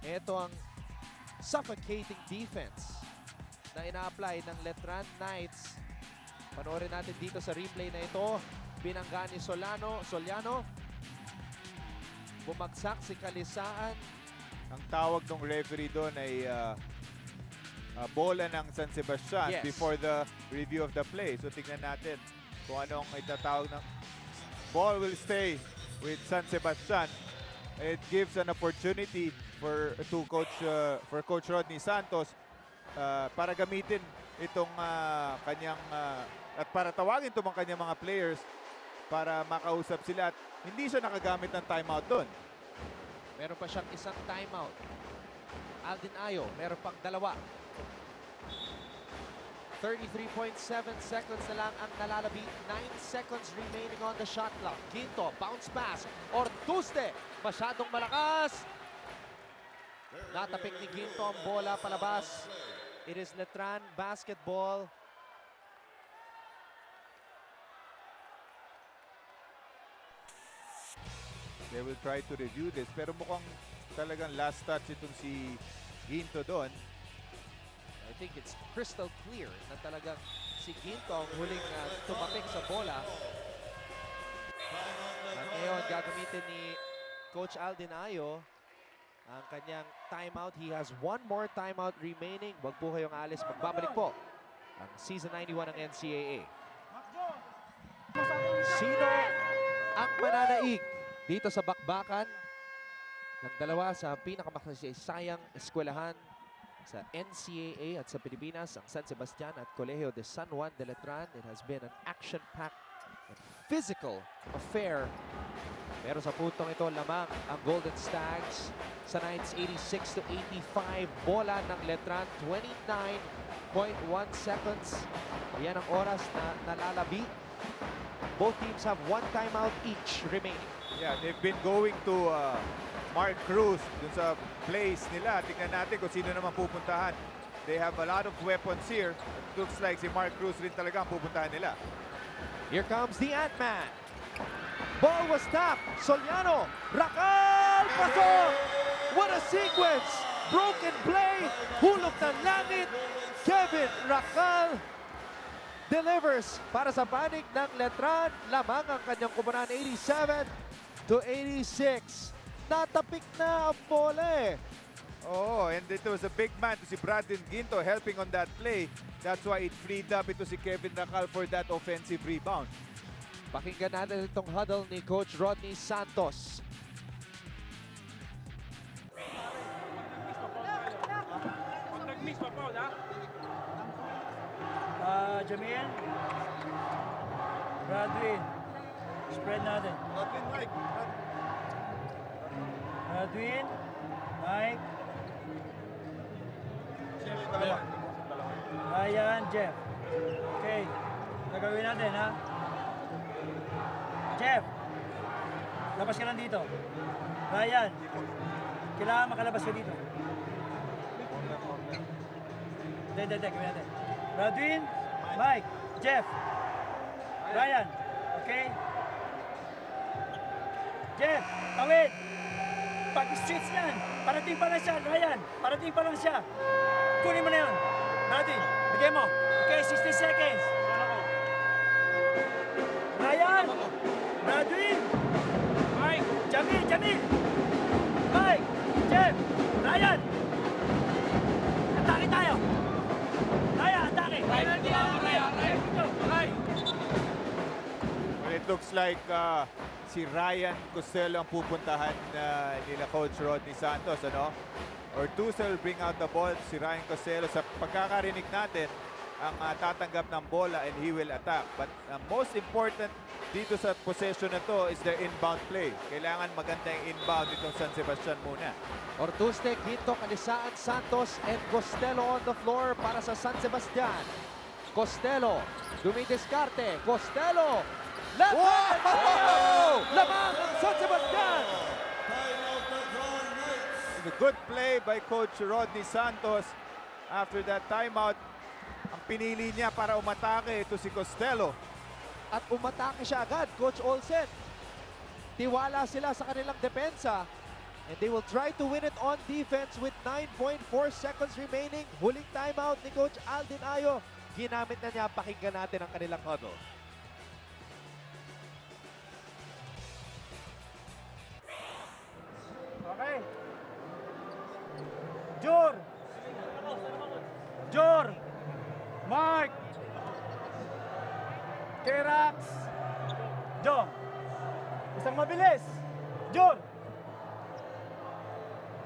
Ito ang suffocating defense na ina-apply ng Letran Knights. Panoorin natin dito sa replay na ito. Binangga ni Soliano. Bumagsak si Kalisaan. Ang tawag ng referee doon ay bola ng San Sebastian before the review of the play. So tingnan natin kung anong itatawag ng ball will stay with San Sebastian. It gives an opportunity for Coach Rodney Santos para gamitin itong kanyang at para tawagin itong kanyang mga players para makausap sila at hindi siya nakagamit ng timeout doon. Meron pa siyang isang timeout. Aldin Ayo, meron pang dalawa. 33.7 seconds na lang ang nalalabi. 9 seconds remaining on the shot clock. Quinto, bounce pass. Ortuste, masyadong malakas. Natapik ni Quinto ang bola palabas. It is Letran basketball. They will try to review this pero mukhang talagang last touch itong si Ginto doon. I think it's crystal clear na talagang si Ginto ang huling tumapik sa bola. At ngayon gagamitin ni Coach Aldin Ayo ang kanyang timeout. He has one more timeout remaining. Wag po kayong alis. Magbabalik po ang Season 91 ng NCAA. Sino ang mananaig dito sa bakbakan ng dalawa sa pinakamakasayang eskwelahan sa NCAA at sa Pilipinas, ang San Sebastian at Colegio de San Juan de Letran? It has been an action-packed and physical affair. Pero sa puntong ito lamang ang Golden Stags sa Knights 86-85. Bola ng Letran 29.1 seconds. Yan ang oras na nalalabi. Both teams have one timeout each remaining. Yeah, they've been going to Mark Cruz dun sa plays nila. Tingnan natin kung sino naman pupuntahan. They have a lot of weapons here. It looks like si Mark Cruz rin talaga ang pupuntahan nila. Here comes the Ant-Man. Ball was tapped. Soliano. Rakal! Pasok! What a sequence! Broken play. Hulog ng langit. Kevin Rakal delivers para sa panig ng Letran. Lamang ang kanyang kupunan 87-86. Natapik na ang bola eh. Oh, and it was a big man to si Brandon Ginto helping on that play. That's why it freed up ito si Kevin Rakal for that offensive rebound. Pakinggan natin itong huddle ni Coach Rodney Santos. Jamil, Bradwin, spread natin. Bradwin, Mike, Ryan, Jeff. Okay, gagawin natin ha. Jeff, labas ka lang dito. Ryan, kailangan makalabas ka dito. Gawin natin. Bradwin, Mike, Jeff, Ryan, okay? Jeff, tawid! Pag-streets yan, parating pa lang siya, Ryan, parating pa lang siya. Kunin mo na yun. Bradwin, bigay mo. Okay, 60 seconds. Ryan, Bradwin, Mike, Jamil, Mike, Jeff, Ryan. Atake looks like si Ryan Costello ang pupuntahan nila Coach Rodney Santos, ano? Ortuza will bring out the ball. Si Ryan Costello, sa pagkakarinig natin, ang tatanggap ng bola and he will attack. But most important dito sa possession na to is the inbound play. Kailangan maganda yung inbound itong San Sebastian muna. Ortuste, Quinto, Kalisaan, Santos, and Costello on the floor para sa San Sebastian. Costello, dumidiskarte. Costello, laban! Lamang ang San Sebastian! It's a good play by Coach Rodney Santos. After that timeout, ang pinili niya para umatake ito si Costello. At umatake siya agad, Coach Olsen. Tiwala sila sa kanilang depensa. And they will try to win it on defense with 9.4 seconds remaining. Huling timeout ni Coach Aldin Ayo. Ginamit na niya, pakinggan natin ang kanilang huddle. Okay. Jor. Mark. Kerax. Jom. Isang mabilis. Jor.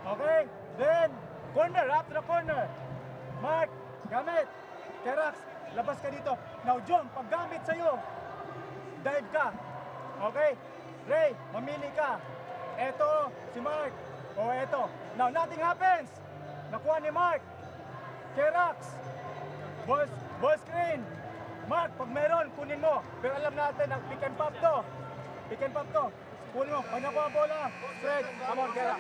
Okay. Then, corner. After the corner. Mark. Gamit. Kerax. Labas ka dito. Now, Jom. Paggamit sa'yo. Dive ka. Okay. Ray. Mamili ka. Eto. Si Mark. O eto. Now, nothing happens. Nakuha ni Mark. Kerax. Ball screen. Mark, pag meron, kunin mo. Pero alam natin, ang pick and pop to. Pick and pop to. Kunin mo. Pag nakuha ang bola, straight. Come on, Kerax.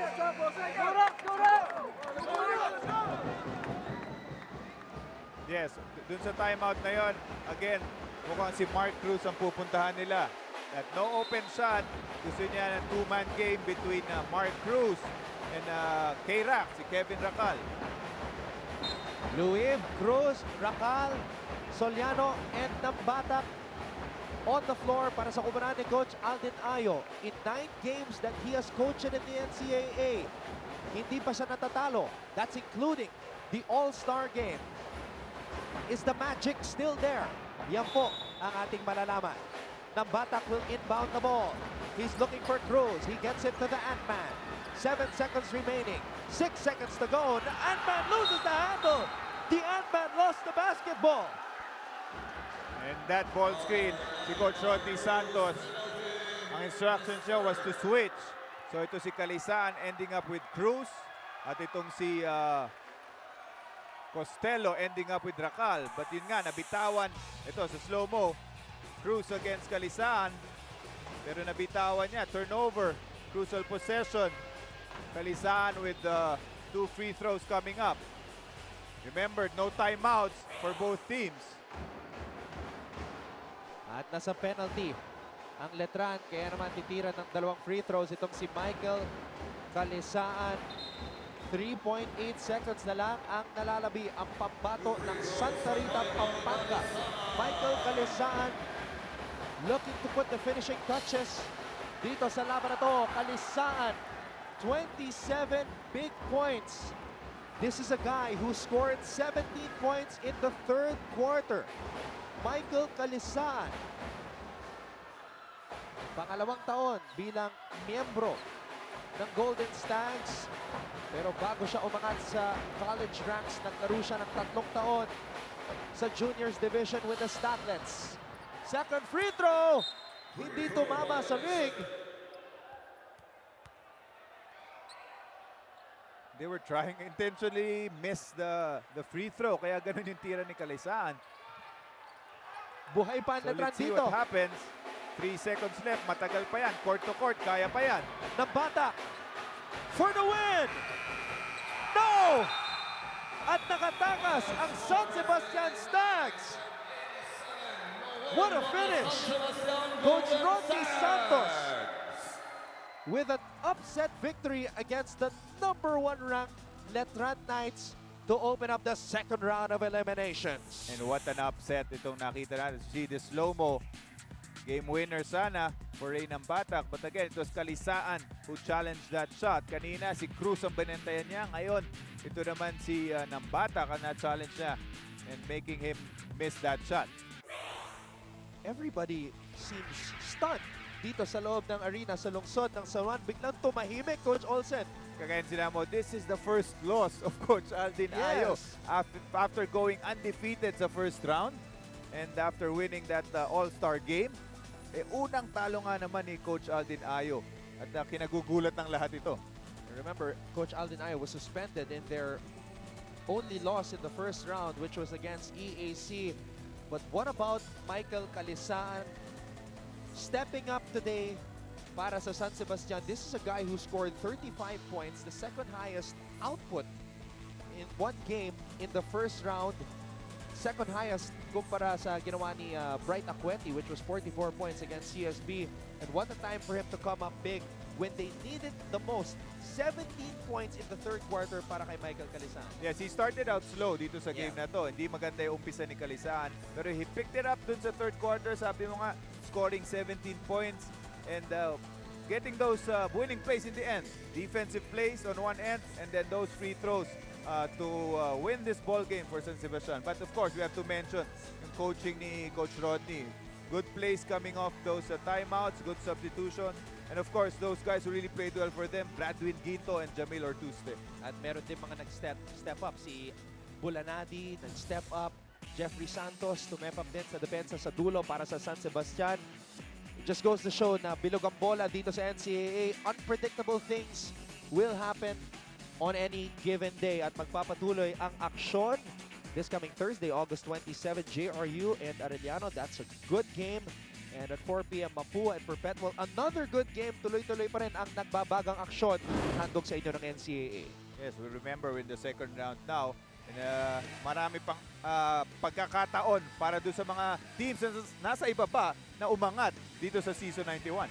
Yes, dun sa timeout na yon, again, mukhang si Mark Cruz ang pupuntahan nila. At no open shot. Gusto niya ng two-man game between Mark Cruz and K-Rack, si Kevin Racal. Luis, Cruz, Racal, Soliano, and Nambatak on the floor para sa kubanan ni Coach Aldin Ayo. In 9 games that he has coached in the NCAA, hindi pa siya natatalo. That's including the All-Star game. Is the magic still there? Yan po ang ating malalaman. Nambatak will inbound the ball. He's looking for Cruz. He gets it to the Ant-Man. 7 seconds remaining. 6 seconds to go. The Ant-Man loses the handle. The Ant-Man lost the basketball. And that ball screen, si Coach Rodney Santos, ang instructions niya was to switch. So ito si Kalisaan ending up with Cruz. At itong si Costello ending up with Racal. But yun nga, nabitawan. Ito sa slow-mo. Cruz against Kalisaan. Pero nabitawan niya. Turnover. Crucial possession. Kalisaan with 2 free throws coming up. Remember, no timeouts for both teams. At nasa penalty ang Letran. Kaya naman titira ng 2 free throws itong si Michael Kalisaan. 3.8 seconds na lang ang nalalabi ang pambato ng Santa Rita, Pampanga. Michael Kalisaan looking to put the finishing touches dito sa laban na to. Kalisaan, 27 big points. This is a guy who scored 17 points in the 3rd quarter. Michael Kalisaan, pangalawang taon bilang miyembro ng Golden Stags. Pero bago siya umangat sa college ranks, naglaro siya ng 3 taon sa juniors division with the Statlets. Second free throw, hindi tumama sa ring. They were trying intentionally miss the free throw. Kaya ganun yung tira ni Kalisaan. Buhay pa ang So Letran let's see dito. what happens. 3 seconds left. Matagal pa yan. Court to court. Kaya pa yan. Nambatak for the win! No! At nakatakas ang San Sebastian Stags. What a finish! Coach Rodney Santos with an upset victory against the #1 ranked Letran Knights to open up the 2nd round of eliminations. And what an upset itong nakita natin. See the slow-mo. Game winner sana for Ray Nambatak. But again, it was Kalisaan who challenged that shot. Kanina si Cruz ang binentayan niya. Ngayon, ito naman si Nambatak ang na-challenge niya and making him miss that shot. everybody seems stunned dito sa loob ng arena sa lungsod ng San Juan. Biglang tumahimik, Coach Olsen. Kagaya sila mo, this is the first loss of Coach Aldin Ayo after going undefeated sa first round and after winning that All-Star game. Unang talo nga naman ni Coach Aldin Ayo at kinagugulat ng lahat ito. Remember, Coach Aldin Ayo was suspended in their only loss in the first round, which was against EAC. But what about Michael Calisaan stepping up today para sa San Sebastian? This is a guy who scored 35 points, the second highest output in one game in the first round. Second highest kumpara sa ginawa ni Bright Aqueti, which was 44 points against CSB. And what a time for him to come up big when they needed the most. 17 points in the third quarter para kay Michael Calisaan. Yes, he started out slow dito sa game na to. Hindi maganda yung umpisa ni Calisaan. Pero he picked it up dun sa third quarter. Sabi mo nga, scoring 17 points and getting those winning plays in the end. Defensive plays on one end and then those free throws to win this ball game for San Sebastian. But of course, we have to mention yung coaching ni Coach Rodney. Good plays coming off those timeouts, good substitution. And of course, those guys who really played well for them, Bradwin Ginto and Jamil Ortuste. At meron din mga nag-step up. Si Bulanadi, nag-step up. Jeffrey Santos, tumep up din sa depensa sa dulo para sa San Sebastian. It just goes to show na bilog ang bola dito sa NCAA. Unpredictable things will happen on any given day. At magpapatuloy ang aksyon this coming Thursday, August 27, JRU and Arellano. That's a good game. And at 4 p.m. Mapua and Perpetual, another good game. Tuloy-tuloy pa rin ang nagbabagang aksyon handog sa inyo ng NCAA. Yes, we remember in the second round now, and, marami pang pagkakataon para doon sa mga teams na nasa ibaba na umangat dito sa Season 91.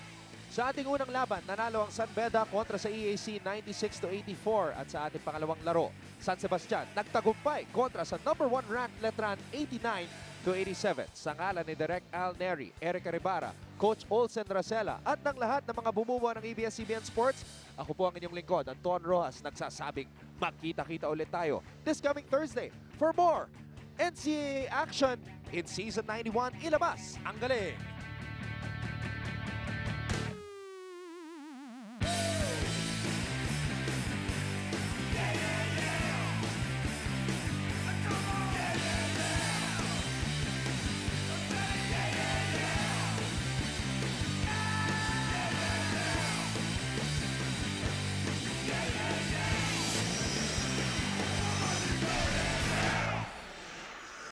Sa ating unang laban, nanalo ang San Beda kontra sa EAC 96-84. At sa ating pangalawang laro, San Sebastian nagtagumpay kontra sa number 1 ranked Letran 89-87. Sa ngalan ni Direk Al Neri, Erica Ribara, Coach Olsen Racela at ng lahat ng mga bumubuo ng ABS-CBN Sports, ako po ang inyong lingkod, Anton Rojas, nagsasabing magkita-kita ulit tayo this coming Thursday for more NCAA action in Season 91. Ilabas ang galing!